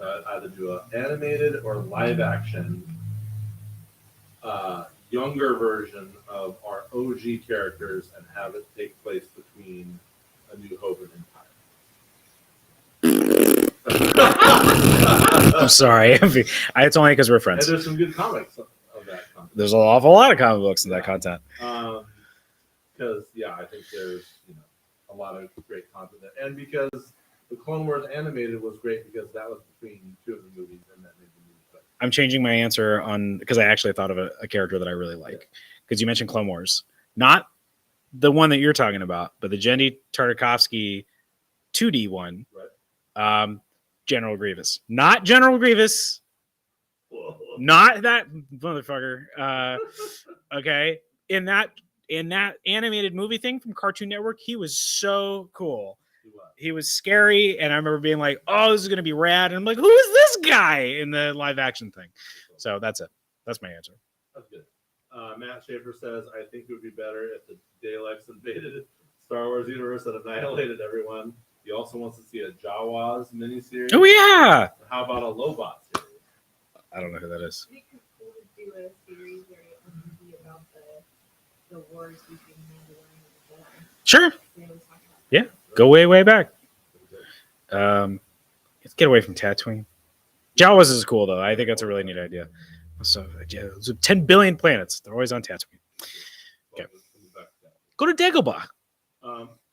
either do an animated or live action younger version of our OG characters and have it take place between A New Hope and Empire. I'm sorry. It's only because we're And friends. there's some good comics of that content. There's an awful lot of comic books in that content. Because I think there's a lot of great content there, and because the Clone Wars animated was great because that was between two of the movies and that made the movie better. I'm changing my answer on because I actually thought of a character that I really like. Because you mentioned Clone Wars, not the one that you're talking about, but the Jenny Tartakovsky 2D one. Right. General Grievous, not General Grievous, not that motherfucker. Okay, in that animated movie thing from Cartoon Network, he was so cool. He was scary, and I remember being like, "Oh, this is gonna be rad." And I'm like, "Who is this guy?" in the live action thing. So that's it. That's my answer. That's good. Matt Schaefer says, "I think it would be better if the Daleks invaded Star Wars universe and annihilated everyone." He also wants to see a Jawas miniseries. Oh yeah. How about a Lobot series? I don't know who that is. It'd be cool to do a series where it would be about the wars between Mandalorian and the Jedi. Sure. They always talk about Yeah. Go way back. Let's get away from Tatooine. Jawas is cool though. I think that's a really neat idea. So there's 10 billion planets. They're always on Tatooine. Okay. Go to Dagobah.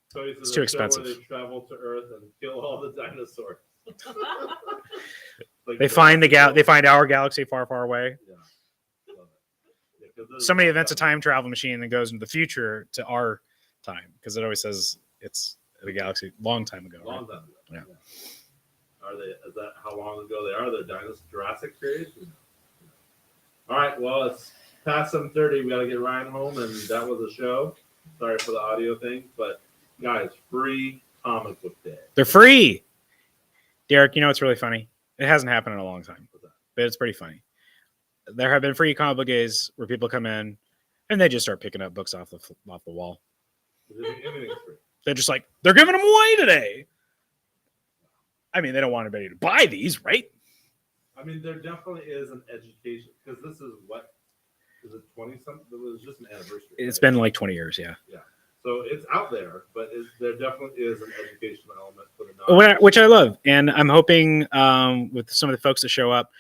So It's too expensive. Where they travel to Earth and kill all the dinosaurs. Like They find they find our galaxy far, far away. Yeah. Love it. Yeah, Somebody invents a time travel machine that goes into the future to our time because it always says it's the galaxy long time ago. Long Right? time ago. Yeah. Are they? Is that how long ago they are? They're dinosaur Jurassic period. All right. Well, it's past 7:30. We got to get Ryan home, and that was a show. Sorry for the audio thing, but guys, free comic book day. They're free. Derek, you know what's really funny? It hasn't happened in a long time, but it's pretty funny. There have been free comic book days where people come in and they just start picking up books off the wall. Everything's free. They're just like, they're giving them away today. I mean, they don't want anybody to buy these, right? I mean, there definitely is an education because this is what is it 20 something? It was just an anniversary. It's right? been like 20 years, yeah. Yeah. So it's out there, but there definitely is an educational element for the Which I love. And I'm hoping with some of the folks that show up.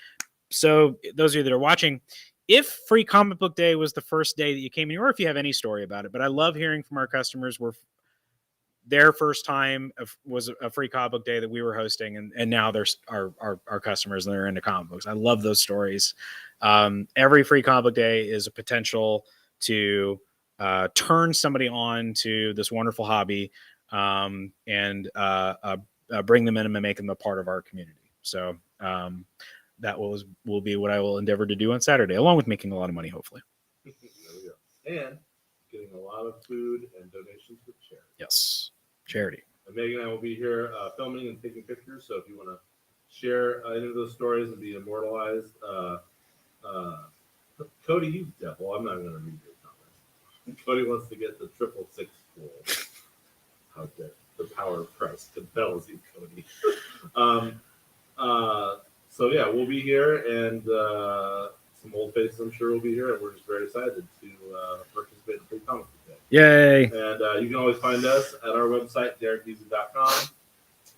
So those of you that are watching, if Free Comic Book Day was the first day that you came in, or if you have any story about it, but I love hearing from our customers where their first time was a Free Comic Book Day that we were hosting, and now there's our customers and they're into comic books. I love those stories. Every Free Comic Book Day is a potential to turn somebody on to this wonderful hobby and bring them in and make them a part of our community. So that will be what I will endeavor to do on Saturday, along with making a lot of money, hopefully. There we go. And getting a lot of food and donations for charity. Yes, charity. And Megan and I will be here filming and taking pictures. So if you want to share any of those stories and be immortalized, Cody, you devil, I'm not going to read your comments. Cody wants to get the 666 full. How dare the power of Christ compels you, Cody. So yeah, we'll be here, and some old faces I'm sure will be here, and we're just very excited to participate in Free Comic Book Day. Yay! And you can always find us at our website, DerekEasy.com,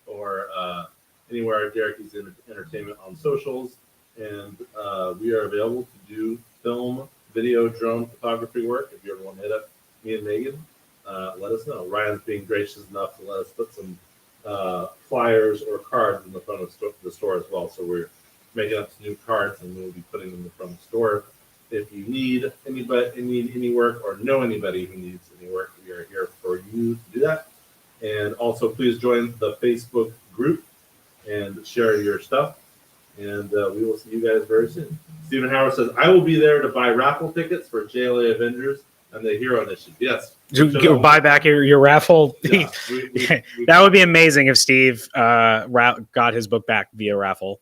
or anywhere at Derek Easy Entertainment on socials. And we are available to do film, video, drone photography work. If you ever want to hit up me and Megan, let us know. Ryan's being gracious enough to let us put some flyers or cards in the front of the store as well. So we're making up some new cards, and we'll be putting them in the front of the store. If you need any work or know anybody who needs any work, we are here for you to do that. And also, please join the Facebook group and share your stuff. And we will see you guys very soon. Stephen Howard says, I will be there to buy raffle tickets for JLA Avengers and the Hero Initiative. Yes. To buy back your raffle. Yeah, that would be amazing if Steve got his book back via raffle.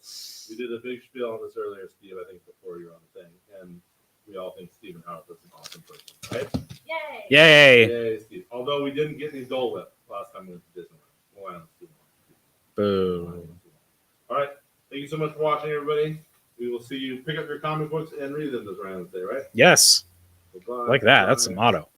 We did a big spiel on this earlier, Steve, I think, before you were on the thing. And we all think Stephen Howard is an awesome person, right? Yay! Yay! Yay, Steve. Although we didn't get any Dole Whip last time we went to Disneyland. Well, Boo. all right. Thank you so much for watching, everybody. We will see you. Pick up your comic books and read them this Ryan say, right? Yes. Bye-bye. Like that. That's Bye. the motto.